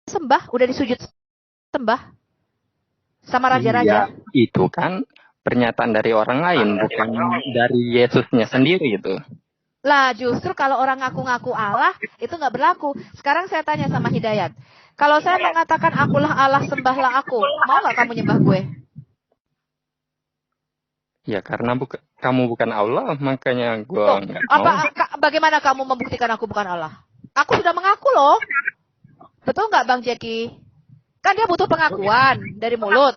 disembah, udah disujud sembah sama raja-raja. Iya, itu kan pernyataan dari orang lain, bukan dari Yesusnya sendiri itu. Lah justru kalau orang ngaku-ngaku Allah, itu nggak berlaku. Sekarang saya tanya sama Hidayat. Kalau saya mengatakan akulah Allah, sembahlah aku, mau nggak kamu nyembah gue? Ya karena kamu bukan Allah, makanya gue Tuh, nggak mau. bagaimana kamu membuktikan aku bukan Allah? Aku sudah mengaku loh. Betul nggak Bang Jeki? Kan dia butuh pengakuan dari mulut.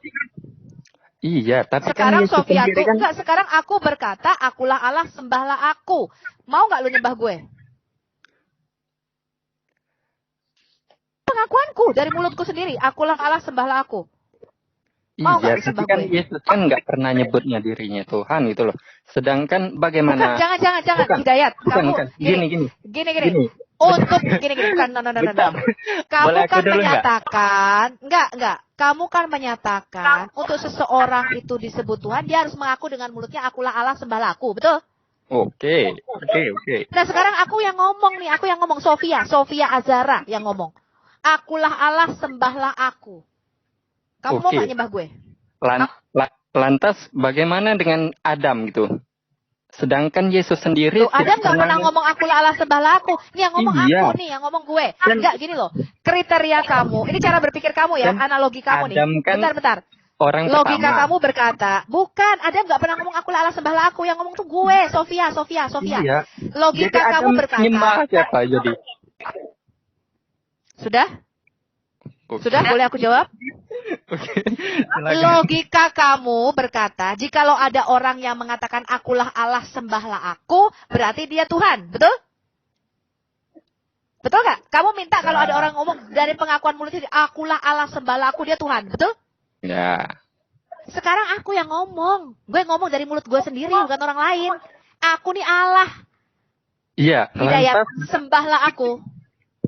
Iya, tapi Sekarang kan Yesus Sofia sendiri tuh, kan. enggak, sekarang aku berkata, akulah Allah, sembahlah aku. Mau nggak lu nyembah gue? Pengakuanku dari mulutku sendiri, akulah Allah, sembahlah aku. Mau nggak Iya, lu tapi sembah kan gue? Yesus kan nggak pernah nyebutnya dirinya Tuhan gitu loh. Sedangkan bagaimana? Bukan, jangan, Bukan, Hidayat. bukan, Kamu, bukan. gini. Gini. Untuk gini, bukan, no. Bentar. Kamu Boleh aku kan dulu nggak? menyatakan, enggak. Kamu kan menyatakan, untuk seseorang itu disebut Tuhan, dia harus mengaku dengan mulutnya, akulah Allah, sembahlah aku, betul? Oke. Nah sekarang aku yang ngomong, Sofia Azara yang ngomong. Akulah Allah, sembahlah aku. Kamu mau Oke. gak nyembah gue? Lantas bagaimana dengan Adam gitu? Sedangkan Yesus sendiri Loh, Adam gak pernah ngomong akulah Allah, sembahlah aku. Ini yang ngomong Iya. aku nih, yang ngomong gue. Enggak, gini loh. Kriteria kamu, ini cara berpikir kamu ya, Dan analogi kamu nih. Adam kan Bentar. orang Logika pertama. kamu berkata, bukan, Adam gak pernah ngomong akulah Allah, sembahlah aku. Yang ngomong tuh gue, Sofia. Iya. Logika Jadi kamu Adam berkata. nyembah siapa jadi? Sudah? Oke. Sudah, boleh aku jawab? Oke. Silakan. Logika kamu berkata, jikalau ada orang yang mengatakan akulah Allah, sembahlah aku, berarti dia Tuhan, betul? Betul nggak? Kamu minta kalau ada orang ngomong dari pengakuan mulutnya, akulah Allah, sembahlah aku, dia Tuhan, betul? Ya. Sekarang aku yang ngomong. Gue ngomong dari mulut gue sendiri, bukan orang lain. Aku nih Allah. Iya. Hidayat, Lantas sembahlah aku.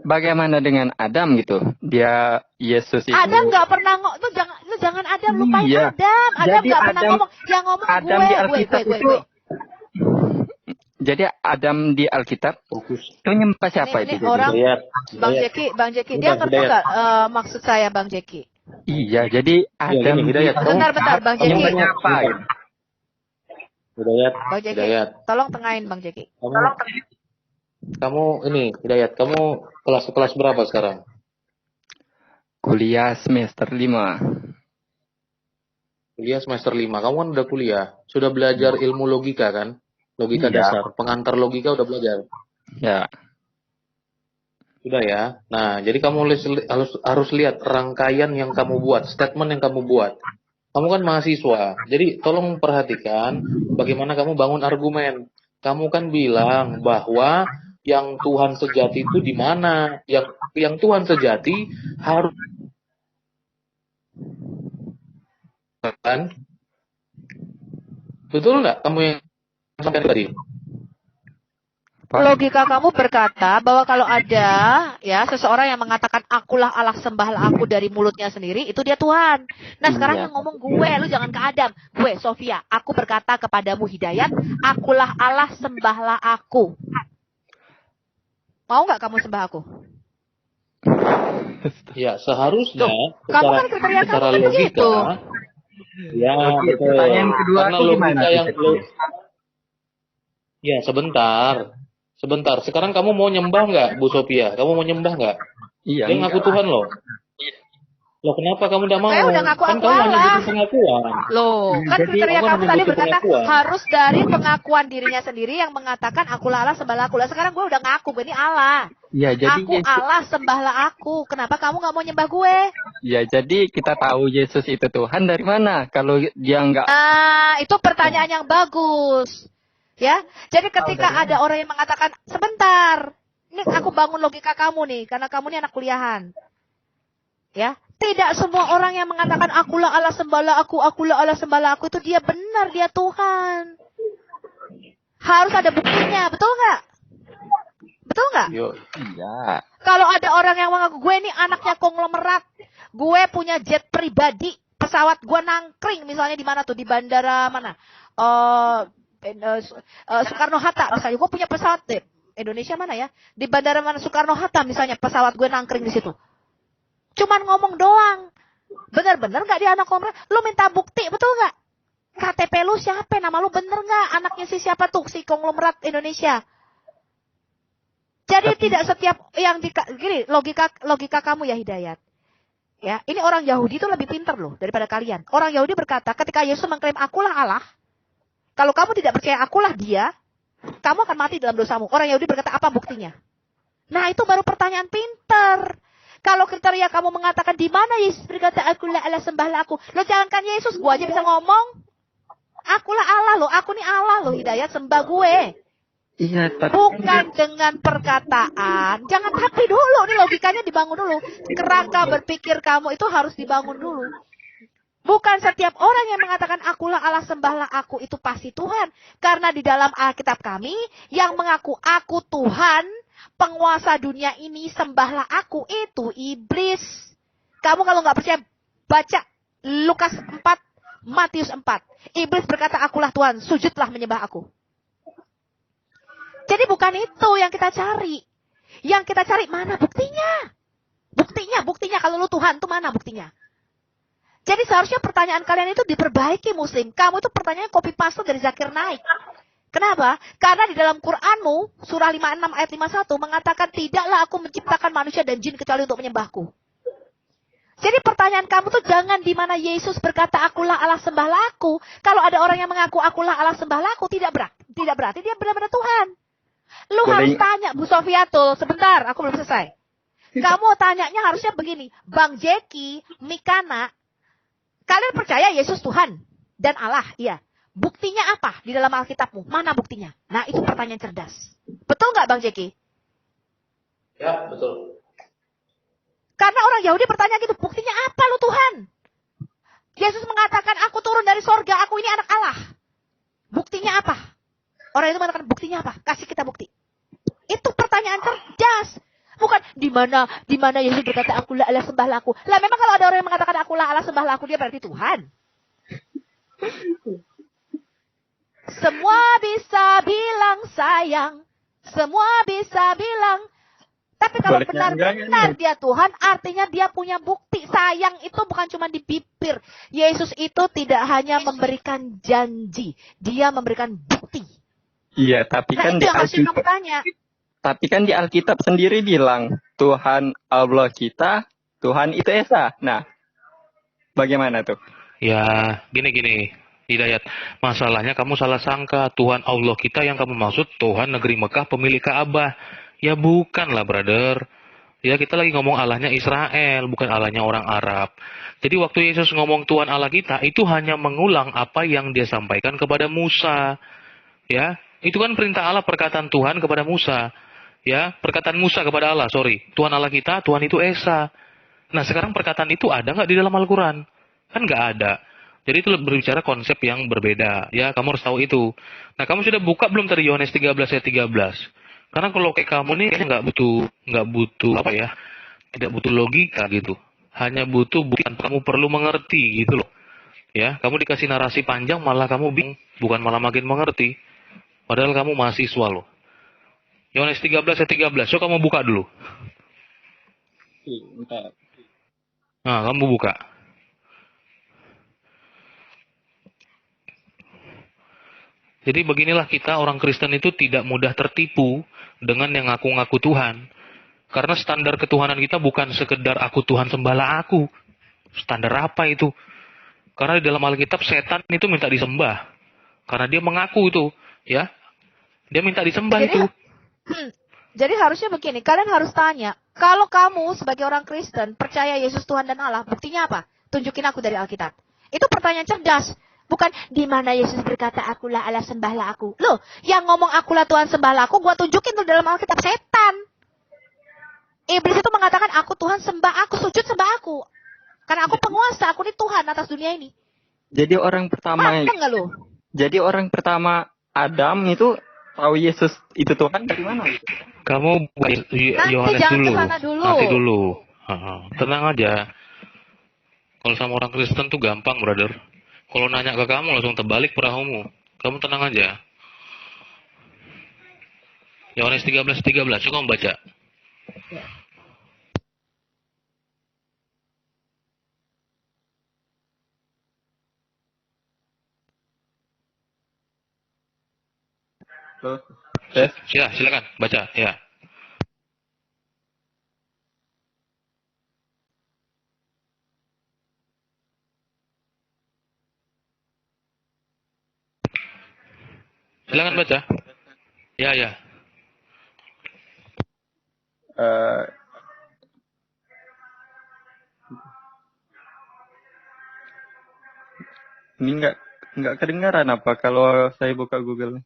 bagaimana dengan Adam gitu? Dia Yesus itu. Adam nggak pernah ngomong. Lu jangan Adam, lupain Iya. Adam. Adam Jadi nggak pernah Adam- ngomong. Yang ngomong Adam gue, di Alkitab gue. itu. Jadi Adam di Alkitab Fokus. itu nyembah siapa Ini itu? orang- Hidayat. Bang Jeki, dia Hidayat. ngerti nggak maksud saya, Bang Jeki? Iya, jadi Adam gini, Hidayat. Bentar, Bang Jeki. nyembahnya apa? Hidayat. Bang Jeki, Hidayat. tolong tengahin Bang Jeki. Kamu ini, Hidayat, kamu kelas berapa sekarang? Kuliah semester 5. Kuliah semester 5. Kamu kan udah kuliah. Sudah belajar ilmu logika kan? Logika Iya. dasar. Pengantar logika udah belajar. Ya. Sudah ya. Nah, jadi kamu harus lihat rangkaian yang kamu buat, statement yang kamu buat. Kamu kan mahasiswa. Jadi tolong perhatikan bagaimana kamu bangun argumen. Kamu kan bilang bahwa yang Tuhan sejati itu di mana? Yang Tuhan sejati harus kan? Betul nggak kamu yang sampaikan tadi? Logika kamu berkata bahwa kalau ada ya seseorang yang mengatakan akulah Allah, sembahlah aku dari mulutnya sendiri, itu dia Tuhan. Nah sekarang Iya. yang ngomong gue, lu jangan ke Adam. Gue, Sofia, aku berkata kepadamu Hidayat, akulah Allah, sembahlah aku. Mau nggak kamu sembah aku? Ya, seharusnya Kamu kan kriteria kamu secara kan logika. begitu. Ya, Oke, betul. pertanyaan kedua Karena aku gimana? logika yang Ya, sebentar. Sekarang kamu mau nyembah nggak, Bu Sophia? Kamu mau nyembah nggak? Iya. Dia ngaku enggak lah. Tuhan loh. Loh, kenapa kamu udah mau? Saya udah ngaku Kan aku kamu hanya Allah. butuh pengakuan. Loh, kan Jadi, kriteria kamu kamu hanya tadi butuh berkata pengakuan. harus dari pengakuan dirinya sendiri yang mengatakan akulah Allah, sembahlah aku. Lah sekarang gue udah ngaku, gue ini Allah. Ya, jadi Aku Allah, sembahlah aku. Kenapa kamu nggak mau nyembah gue? Ya, jadi kita tahu Yesus itu Tuhan dari mana? Kalau dia enggak. Nah, itu pertanyaan yang bagus. Ya, jadi ketika ada orang yang mengatakan, sebentar, ini aku bangun logika kamu nih, karena kamu ini anak kuliahan. Ya, tidak semua orang yang mengatakan akulah Allah, sembahlah aku, akulah Allah, sembahlah aku, itu dia benar, dia Tuhan. Harus ada buktinya, betul nggak? Betul nggak? Yuk. Iya. Kalau ada orang yang mengaku gue ini anaknya konglomerat, gue punya jet pribadi, pesawat gue nangkring misalnya di mana tuh, di bandara mana? Soekarno Hatta misalnya, gue punya pesawat deh, Indonesia mana ya? Di Bandara mana Soekarno-Hatta misalnya, pesawat gue nangkring di situ. Cuman ngomong doang. Bener-bener nggak di anak kongres? Lu minta bukti, betul nggak? KTP lu siapa? Nama lu bener nggak? Anaknya si siapa tuh? Si konglomerat Indonesia. Jadi tidak setiap yang gini, logika kamu ya Hidayat. Ya, ini orang Yahudi itu lebih pintar loh daripada kalian. Orang Yahudi berkata, ketika Yesus mengklaim akulah Allah, kalau kamu tidak percaya akulah dia, kamu akan mati dalam dosamu. Orang Yahudi berkata, apa buktinya? Nah, itu baru pertanyaan pintar. Kalau kriteria kamu mengatakan di mana Yesus berkata akulah Allah, sembahlah aku. Lo jangankan Yesus, gua aja bisa ngomong. Akulah Allah loh, aku nih Allah loh Hidayat, sembah gue. Iya, tapi Bukan dengan perkataan. Jangan tapi dulu, ini logikanya dibangun dulu. Kerangka berpikir kamu itu harus dibangun dulu. Bukan setiap orang yang mengatakan akulah Allah, sembahlah aku itu pasti Tuhan. Karena di dalam Alkitab kami yang mengaku aku Tuhan, penguasa dunia ini, sembahlah aku itu iblis. Kamu kalau nggak percaya baca Lukas 4, Matius 4. Iblis berkata akulah Tuhan, sujudlah menyembah aku. Jadi bukan itu yang kita cari. Yang kita cari mana buktinya? Buktinya kalau lu Tuhan tuh mana buktinya? Jadi seharusnya pertanyaan kalian itu diperbaiki Muslim. Kamu itu pertanyaan copy paste dari Zakir Naik. Kenapa? Karena di dalam Qur'anmu, surah 56 ayat 51 mengatakan tidaklah aku menciptakan manusia dan jin kecuali untuk menyembahku. Jadi pertanyaan kamu tuh jangan di mana Yesus berkata akulah Allah, sembahlah aku. Kalau ada orang yang mengaku akulah Allah, sembahlah aku, tidak berarti dia benar-benar Tuhan. Lu harus tanya Bu Sofiatul, sebentar, aku belum selesai. Kamu tanyanya harusnya begini, Bang Jeki, Mikana, kalian percaya Yesus Tuhan dan Allah, iya. Buktinya apa di dalam Alkitabmu? Mana buktinya? Nah, itu pertanyaan cerdas. Betul nggak Bang Jeki? Ya, betul. Karena orang Yahudi bertanya gitu, buktinya apa lu Tuhan? Yesus mengatakan, aku turun dari sorga, aku ini anak Allah. Buktinya apa? Orang itu mengatakan, buktinya apa? Kasih kita bukti. Itu pertanyaan cerdas. Bukan, di mana Yesus berkata, akulah Allah, sembahlah aku. Lah memang kalau ada orang yang mengatakan, akulah Allah, sembahlah aku, dia berarti Tuhan. Semua bisa bilang sayang. Semua bisa bilang. Tapi kalau benar-benar dia Tuhan, artinya dia punya bukti. Sayang itu bukan cuma di bibir. Yesus itu tidak hanya memberikan janji. Dia memberikan bukti. iya, tapi kan itu yang harus kamu tanya. Tapi kan di Alkitab sendiri bilang Tuhan Allah kita, Tuhan itu Esa. Nah, bagaimana tuh? Ya, gini. Hidayat, masalahnya kamu salah sangka. Tuhan Allah kita yang kamu maksud Tuhan negeri Mekah pemilik Ka'bah. Ya bukan lah brother. Ya kita lagi ngomong Allahnya Israel, bukan Allahnya orang Arab. Jadi waktu Yesus ngomong Tuhan Allah kita, itu hanya mengulang apa yang dia sampaikan kepada Musa. Ya, itu kan perintah Allah, perkataan Tuhan kepada Musa. Ya, perkataan Musa kepada Allah, Tuhan Allah kita, Tuhan itu Esa. Nah sekarang perkataan itu ada nggak di dalam Al-Quran? Kan nggak ada. Jadi itu berbicara konsep yang berbeda. Ya, kamu harus tahu itu. Nah, kamu sudah buka belum tadi Yohanes 13 ayat 13? Karena kalau kayak kamu nih kayaknya nggak butuh apa ya? Tidak butuh logika gitu. Hanya butuh bukti. Kamu perlu mengerti gitu loh. Ya, kamu dikasih narasi panjang malah kamu bingung, bukan malah makin mengerti. Padahal kamu mahasiswa loh. Yohanes 13 ayat 13. So kamu buka dulu. Nah, kamu buka. Jadi beginilah kita orang Kristen itu tidak mudah tertipu dengan yang ngaku-ngaku Tuhan. Karena standar ketuhanan kita bukan sekedar aku Tuhan sembahlah aku. Standar apa itu? Karena di dalam Alkitab setan itu minta disembah. Karena dia mengaku itu, ya. Dia minta disembah itu. Jadi harusnya begini, kalian harus tanya, kalau kamu sebagai orang Kristen percaya Yesus Tuhan dan Allah, buktinya apa? Tunjukin aku dari Alkitab. Itu pertanyaan cerdas. Bukan di mana Yesus berkata akulah Allah, sembahlah aku. Loh, yang ngomong akulah Tuhan, sembahlah aku, gua tunjukin tuh dalam Alkitab, setan. Iblis itu mengatakan aku Tuhan, sembah aku, sujud sembah aku. Karena aku penguasa, aku ini Tuhan atas dunia ini. Jadi orang pertama Jadi orang pertama Adam itu tahu Yesus itu Tuhan dari mana? Kamu Yohanes dulu. Nanti dulu. Tenang aja. Kalau sama orang Kristen tuh gampang, brother. Kalau nanya ke kamu langsung terbalik perahumu. Kamu tenang aja. Yohanes 13:13. Coba kamu baca. Terus, tes. Ya, silakan baca. Ya. Silakan baca. Ya, ya. Eh, ini nggak kedengaran apa kalau saya buka Google?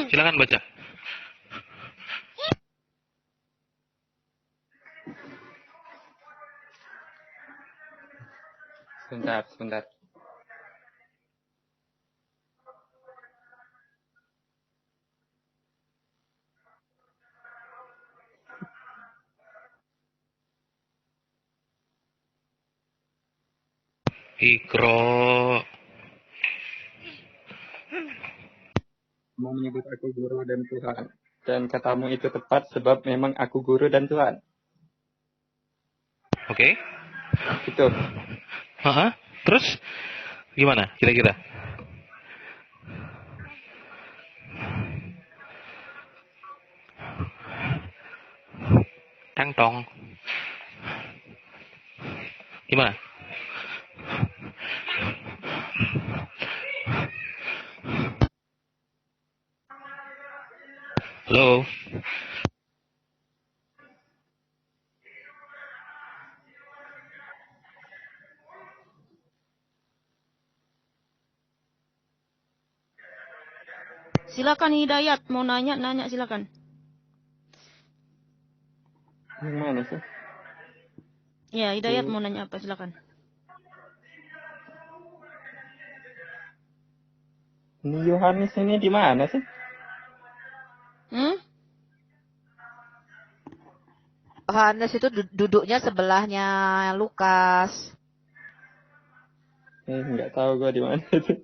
Silakan baca. Sebentar. Ikro. Mau menyebut aku guru dan Tuhan. Dan katamu itu tepat sebab memang aku guru dan Tuhan. Oke. Itu. Hah? Terus gimana kira-kira? Tong. Gimana? Halo. Silakan Hidayat, mau nanya silakan. Yang mana sih? Ya, Hidayat mau nanya apa, silakan. Ini Yohanes ini di mana sih? Yohanes itu duduknya sebelahnya Lukas. Nggak tahu gua di mana itu.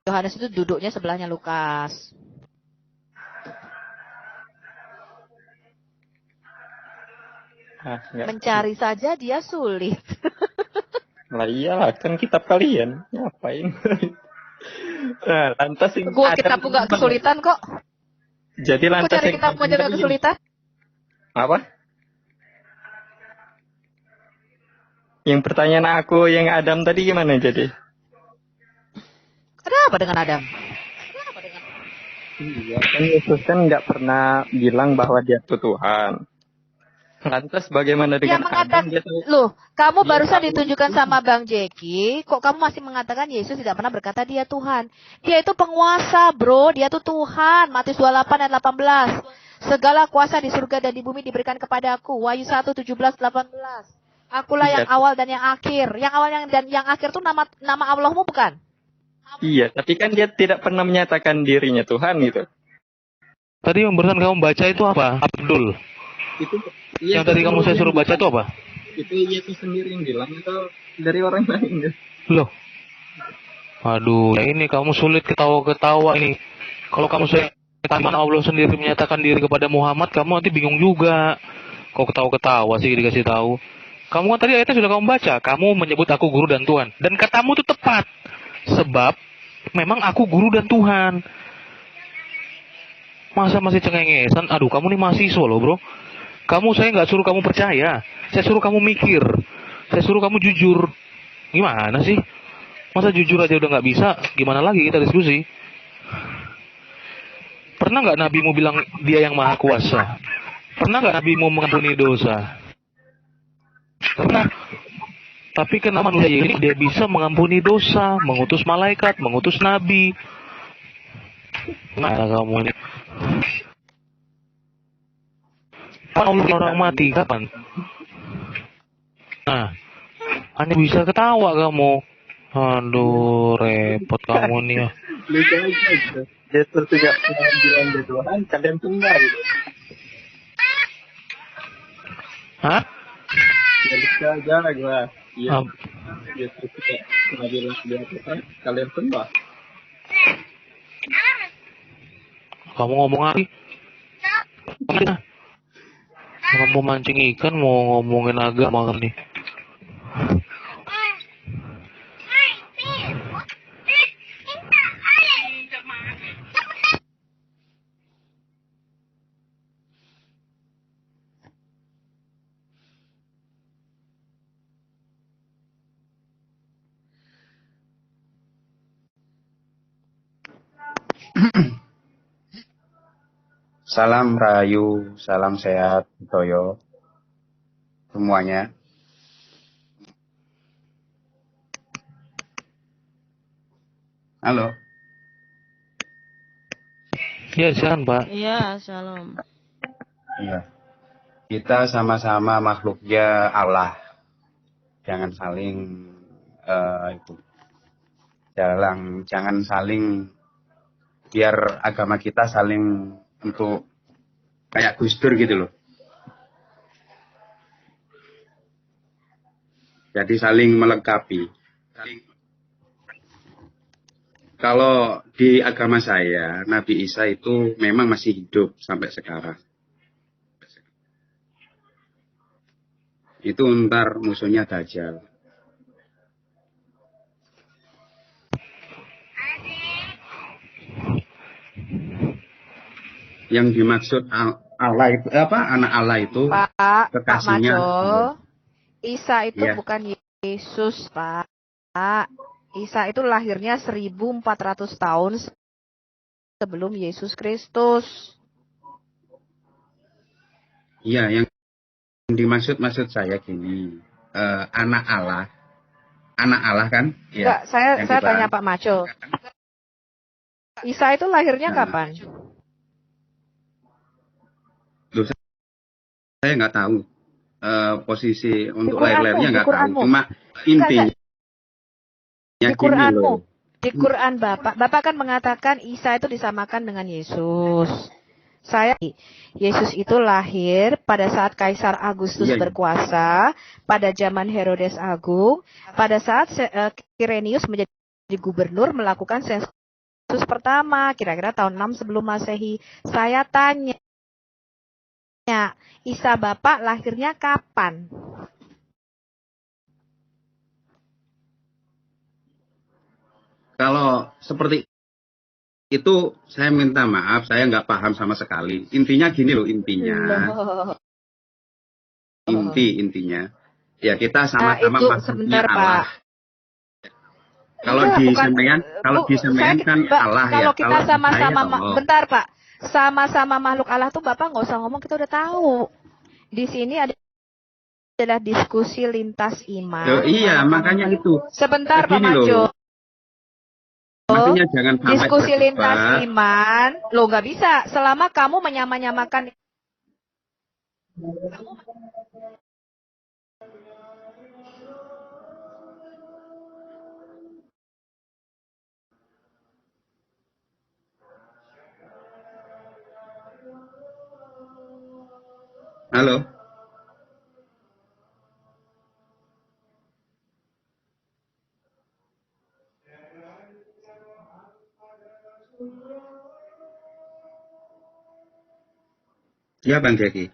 Yohanes itu duduknya sebelahnya Lukas. Mencari saja dia sulit. Lah iyalah, kan kitab kalian. Ngapain? Nah, lantas yang Gua kitabku nggak kesulitan kok. Jadi Aku lantas cari yang kitabku aja nggak kesulitan. apa? Yang pertanyaan aku yang Adam tadi gimana jadi? Kenapa dengan Adam? Iya, kan Yesus kan nggak pernah bilang bahwa dia itu Tuhan. Lantas bagaimana dengan Adam? Loh, kamu barusan ditunjukkan sama Bang Jeki, kok kamu masih mengatakan Yesus tidak pernah berkata dia Tuhan? Dia itu penguasa, bro. Dia itu Tuhan. Matius 28 ayat 18. Segala kuasa di surga dan di bumi diberikan kepadaku. Wahyu 1, 17, 18. Akulah yang awal dan yang akhir. Yang awal dan yang akhir itu nama Allahmu bukan? Iya, tapi kan dia tidak pernah menyatakan dirinya Tuhan gitu. Tadi yang barusan kamu baca itu apa? Abdul. Itu yang tadi kamu saya suruh baca itu apa? Itu Yesus sendiri yang bilang atau dari orang lain? Loh. Aduh, ini kamu sulit ketawa-ketawa ini. Kalau kamu saya mana Allah sendiri menyatakan diri kepada Muhammad, kamu nanti bingung juga. Kok ketawa-ketawa sih dikasih tahu? Kamu kan tadi ayatnya sudah kamu baca. Kamu menyebut aku guru dan Tuhan. Dan katamu itu tepat. Sebab memang aku guru dan Tuhan. Masa masih cengengesan? Aduh, kamu nih mahasiswa loh, bro. Saya nggak suruh kamu percaya. Saya suruh kamu mikir. Saya suruh kamu jujur. Gimana sih? Masa jujur aja udah nggak bisa? Gimana lagi kita diskusi? Pernah nggak Nabi mau bilang dia yang maha kuasa? Pernah nggak Nabi mau mengampuni dosa? Pernah. Tapi kenapa manusia ini dia bisa mengampuni dosa, mengutus malaikat, mengutus nabi? Mana kamu ini? Kapan orang mati? Kapan? Nah, hanya bisa ketawa kamu. Aduh, repot kamu nih ya. Lucu aja. Yesus tidak pernah bilang dia Tuhan, kalian tunggal gitu. Hah? Ya lucu aja gua. Iya, Am- Yesus tidak pernah bilang dia Tuhan, kalian sembah. Kamu ngomong apa? Orang mau mancing ikan, mau ngomongin agama kan nih. Salam Rahayu, salam sehat, Toyo, semuanya. Halo, Ya, silakan Pak. Iya, shalom. iya. Kita sama-sama makhluknya Allah. Jangan saling itu, jangan saling biar agama kita saling untuk kayak Gus Dur gitu loh. Jadi saling melengkapi. Kalau di agama saya, Nabi Isa itu memang masih hidup sampai sekarang. Itu ntar musuhnya Dajjal. Yang dimaksud Allah itu apa? Anak Allah itu Pak kekasihnya. Majo, Isa itu Iya. bukan Yesus, Pak. Isa itu lahirnya 1400 tahun sebelum Yesus Kristus. Iya, yang dimaksud saya gini, anak Allah kan? Enggak, Iya. saya Yang tanya dibahas. Pak Majo. Isa itu lahirnya Nah, kapan? loh, saya nggak tahu posisi untuk Quranmu, lahir-lahirnya di nggak tahu. Quranmu. Cuma Enggak, intinya di gini Quranmu. loh. Di Quran Bapak kan mengatakan Isa itu disamakan dengan Yesus. Yesus itu lahir pada saat Kaisar Agustus Iya, iya. berkuasa, pada zaman Herodes Agung, pada saat Quirinius menjadi gubernur melakukan sensus pertama, kira-kira tahun 6 sebelum Masehi. Saya tanya, Isa Bapak lahirnya kapan? Kalau seperti itu saya minta maaf, saya nggak paham sama sekali. Intinya gini loh, intinya. Ya kita sama-sama itu makhluknya sebentar Allah. Pak. Kalau Enggak, di bukan. semeyan kan Allah kalau ya. kita Kalau sama-sama, saya Allah. bentar Pak, sama-sama makhluk Allah tuh Bapak nggak usah ngomong, kita udah tahu. Di sini adalah diskusi lintas iman. Loh, iya, makanya itu. Sebentar Pak Gini Majo. loh. Maksudnya jangan sampai Diskusi lintas terjebak. iman, lo nggak bisa selama kamu menyamakan. Halo. Ya Bang Jaki.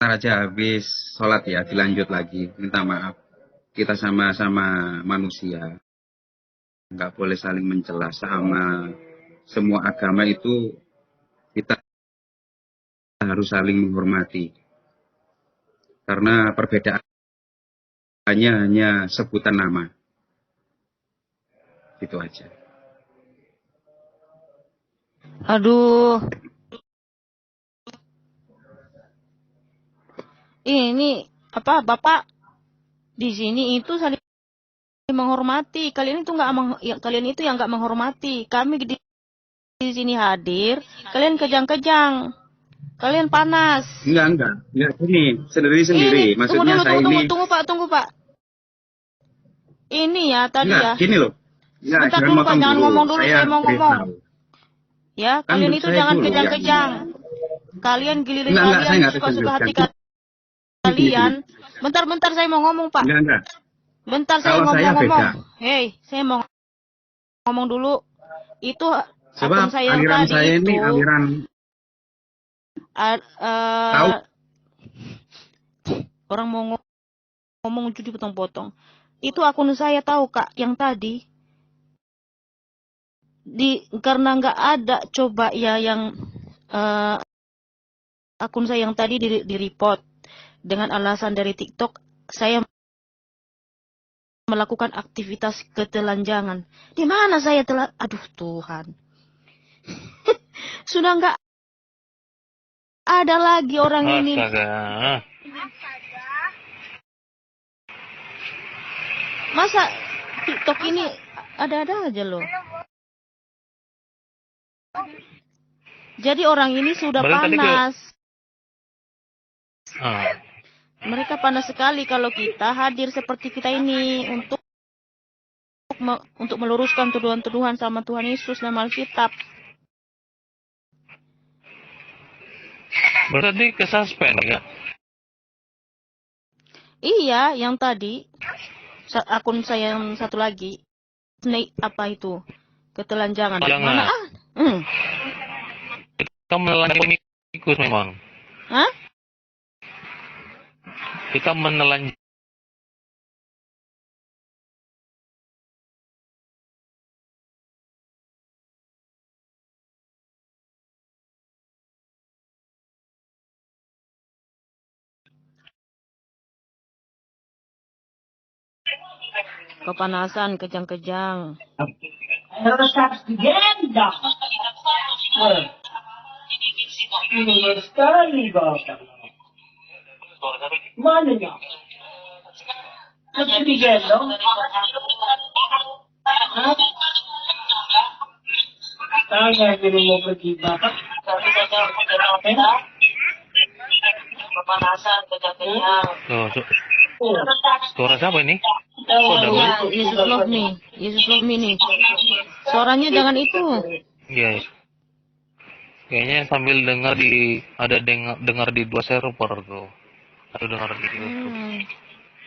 ntar aja habis sholat ya, dilanjut lagi. Minta maaf. Kita sama-sama manusia. Nggak boleh saling mencela sama semua agama itu kita harus saling menghormati. Karena perbedaannya hanya sebutan nama. Itu aja. Aduh, ini apa Bapak di sini itu saling menghormati. Kalian itu kalian itu yang nggak menghormati. Kami di sini hadir, kalian kejang-kejang. Kalian panas. Enggak. Ya, ini sendiri-sendiri. Ini, Maksudnya saya ini... tunggu Pak. Ini ya tadi Enggak, ya. gini loh. Enggak, Bentar dulu Pak, jangan ngomong dulu, saya mau ngomong. Ya, Kan kalian itu saya jangan dulu, kejang-kejang. Kalian giliran Enggak, saya kalian enggak suka-suka hati kejang-kejang. kalian. Bentar saya mau ngomong Pak. Enggak. Bentar saya Kalau saya ngomong. beda. Hei, saya mau ngomong dulu. Itu Sebab akun saya yang aliran tadi saya itu. ini aliran tahu. Orang mau ngomong jadi potong-potong. Itu akun saya tahu Kak, yang tadi karena nggak ada coba ya yang akun saya yang tadi di report dengan alasan dari TikTok saya melakukan aktivitas ketelanjangan. Di mana saya aduh Tuhan. Sudah nggak ada lagi orang ini. Masa TikTok ini ada-ada aja loh. Jadi orang ini sudah panas. Mereka panas sekali kalau kita hadir seperti kita ini untuk meluruskan tuduhan-tuduhan sama Tuhan Yesus dan Alkitab. Berarti kesuspend ya? Iya, yang tadi akun saya yang satu lagi, apa itu? Ketelanjangan. Jangan. Mana? Kita menelan tikus memang. Hah? Kita menelan Kepanasan, kejang-kejang. Mananya? Nagbibigay, no? Tanya, hindi mo pag-iba. Kepanasan, kejang-kejang. Suara siapa ini? Yesus love me nih. Suaranya jangan itu. Iya. Kayaknya sambil dengar di dua server tuh. Atau dengar di YouTube.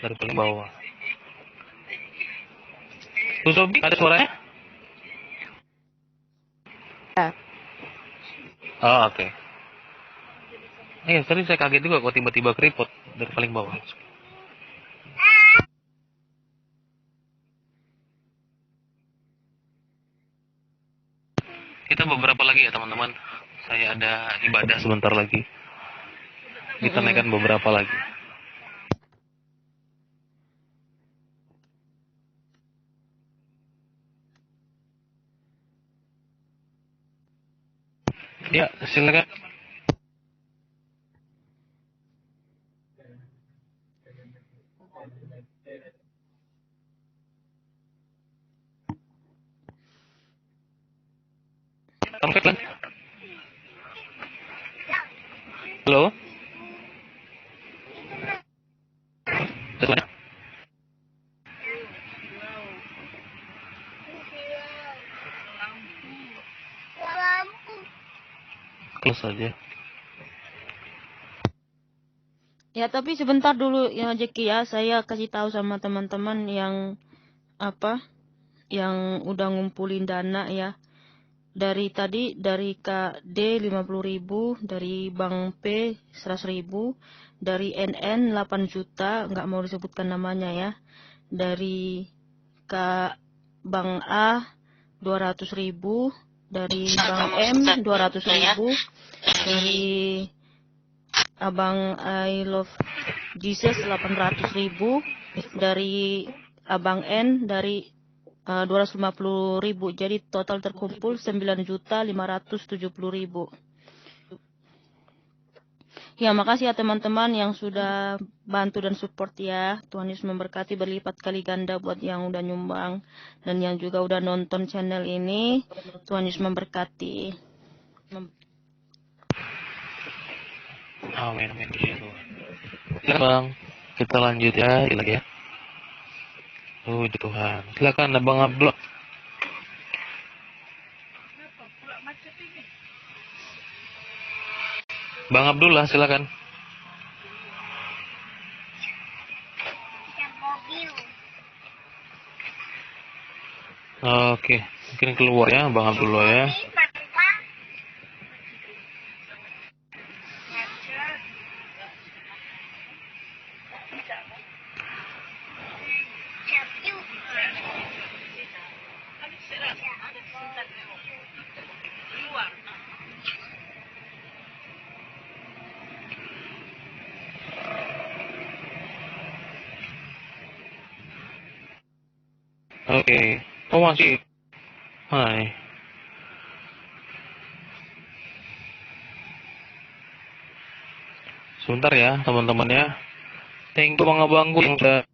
Dari paling bawah. Tuh Sobi, ada suaranya? Oh, oke. Tadi saya kaget juga kok tiba-tiba keriput dari paling bawah. Kita beberapa lagi ya teman-teman. Saya ada ibadah sebentar lagi. Kita naikkan beberapa lagi. Ya, silakan. Kan? Halo? Close aja. Ya, tapi sebentar dulu ya Jeki ya, saya kasih tahu sama teman-teman yang udah ngumpulin dana ya. dari tadi dari Kak D 50.000, dari Bang P 100.000, dari NN 8 juta, nggak mau disebutkan namanya ya. Dari Kak Bang A 200.000, dari Bang M 200.000, dari Abang I Love Jesus 800.000, dari Abang N dari 250.000. Jadi total terkumpul 9.570.000. Ya, makasih ya teman-teman yang sudah bantu dan support ya. Tuhan Yesus memberkati berlipat kali ganda buat yang udah nyumbang dan yang juga udah nonton channel ini. Tuhan Yesus memberkati. Amin, amin. Silakan Bang, kita lanjut ya, lagi ya. Puji Tuhan. Silakan Abang Abdul. Bang Abdullah, silakan. Oke, mungkin keluar ya Bang Abdullah ya. Oke. Oh masih. Hai. Sebentar ya teman-teman ya. Thank you Bang Abangku yang sudah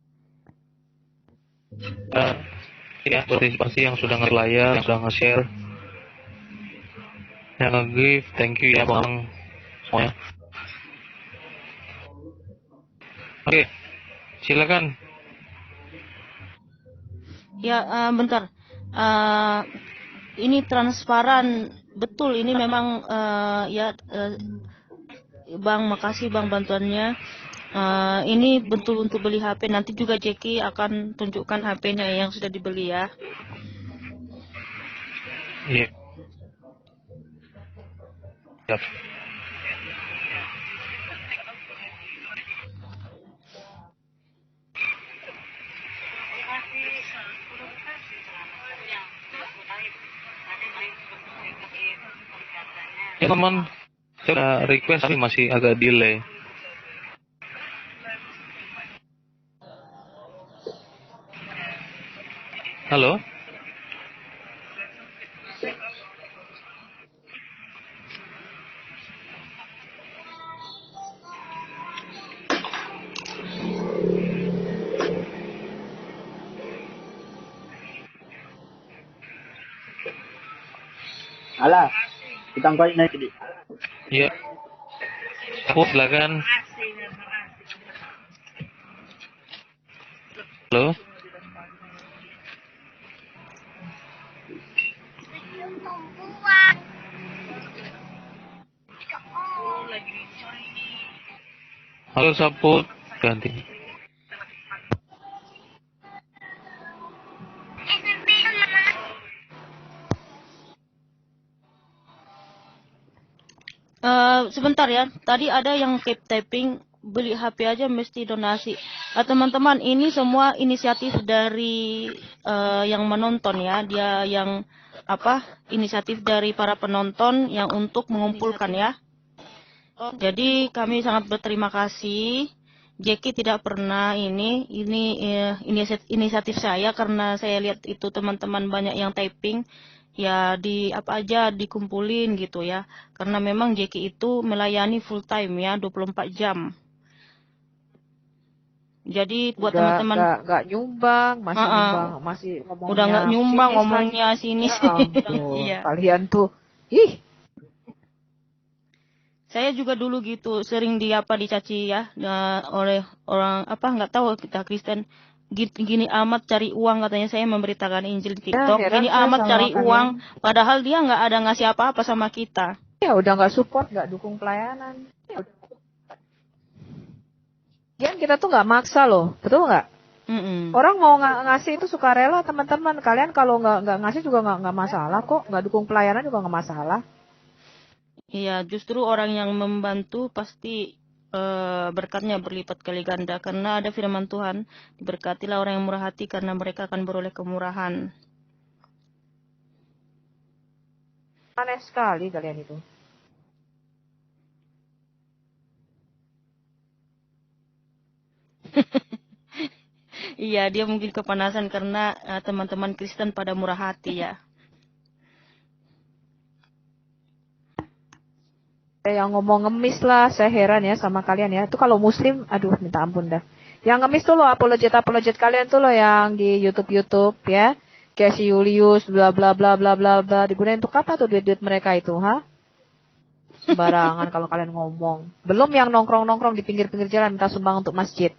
ya partisipasi, yang sudah nge-layar, yang sudah nge-share, yang nge-give. Thank you ya Bang semuanya. Oke. Silakan. Ya, bentar. Ini transparan betul. Ini memang Bang, makasih Bang bantuannya. Ini betul untuk beli HP. Nanti juga Jeki akan tunjukkan HP-nya yang sudah dibeli ya. Iya. Yap. Ya teman, saya request tapi masih agak delay. Halo? Alah, kita angkat naik sedikit. Iya. Aku silakan. Halo? Halo Saput, ganti. Sebentar ya. Tadi ada yang keep typing, beli HP aja mesti donasi. Teman-teman, ini semua inisiatif dari yang menonton ya. Dia yang inisiatif dari para penonton yang untuk mengumpulkan ya. Jadi kami sangat berterima kasih. Jeki tidak pernah ini inisiatif saya, karena saya lihat itu teman-teman banyak yang typing. Ya apa aja dikumpulin gitu ya. Karena memang Jeki itu melayani full time ya, 24 jam. Jadi buat teman-teman Nggak nyumbang, masih ngomongnya udah nggak nyumbang, sini, ngomongnya sini. Ya ampun, Iya. kalian tuh, Saya juga dulu gitu sering dicaci ya oleh orang nggak tahu, kita Kristen. Gini amat cari uang, katanya saya memberitakan Injil di TikTok. Gini amat cari uang, padahal dia nggak ada ngasih apa-apa sama kita. Ya udah nggak support, nggak dukung pelayanan. Ya kita tuh nggak maksa loh, betul nggak? Orang mau ngasih itu sukarela, teman-teman. Kalian kalau nggak ngasih juga nggak masalah kok. Nggak dukung pelayanan juga nggak masalah. Iya, justru orang yang membantu pasti berkatnya berlipat kali ganda. Karena ada firman Tuhan, diberkatilah orang yang murah hati karena mereka akan beroleh kemurahan. Aneh sekali kalian itu. Iya, dia mungkin kepanasan karena teman-teman Kristen pada murah hati ya. Yang ngomong ngemis lah, saya heran ya sama kalian ya. Itu kalau Muslim, aduh minta ampun dah. Yang ngemis tuh loh, apologet kalian tuh loh yang di YouTube ya. Kayak si Julius, bla bla bla bla bla bla. Digunain untuk apa tuh duit-duit mereka itu, ha? Sembarangan kalau kalian ngomong. Belum yang nongkrong-nongkrong di pinggir-pinggir jalan minta sumbang untuk masjid.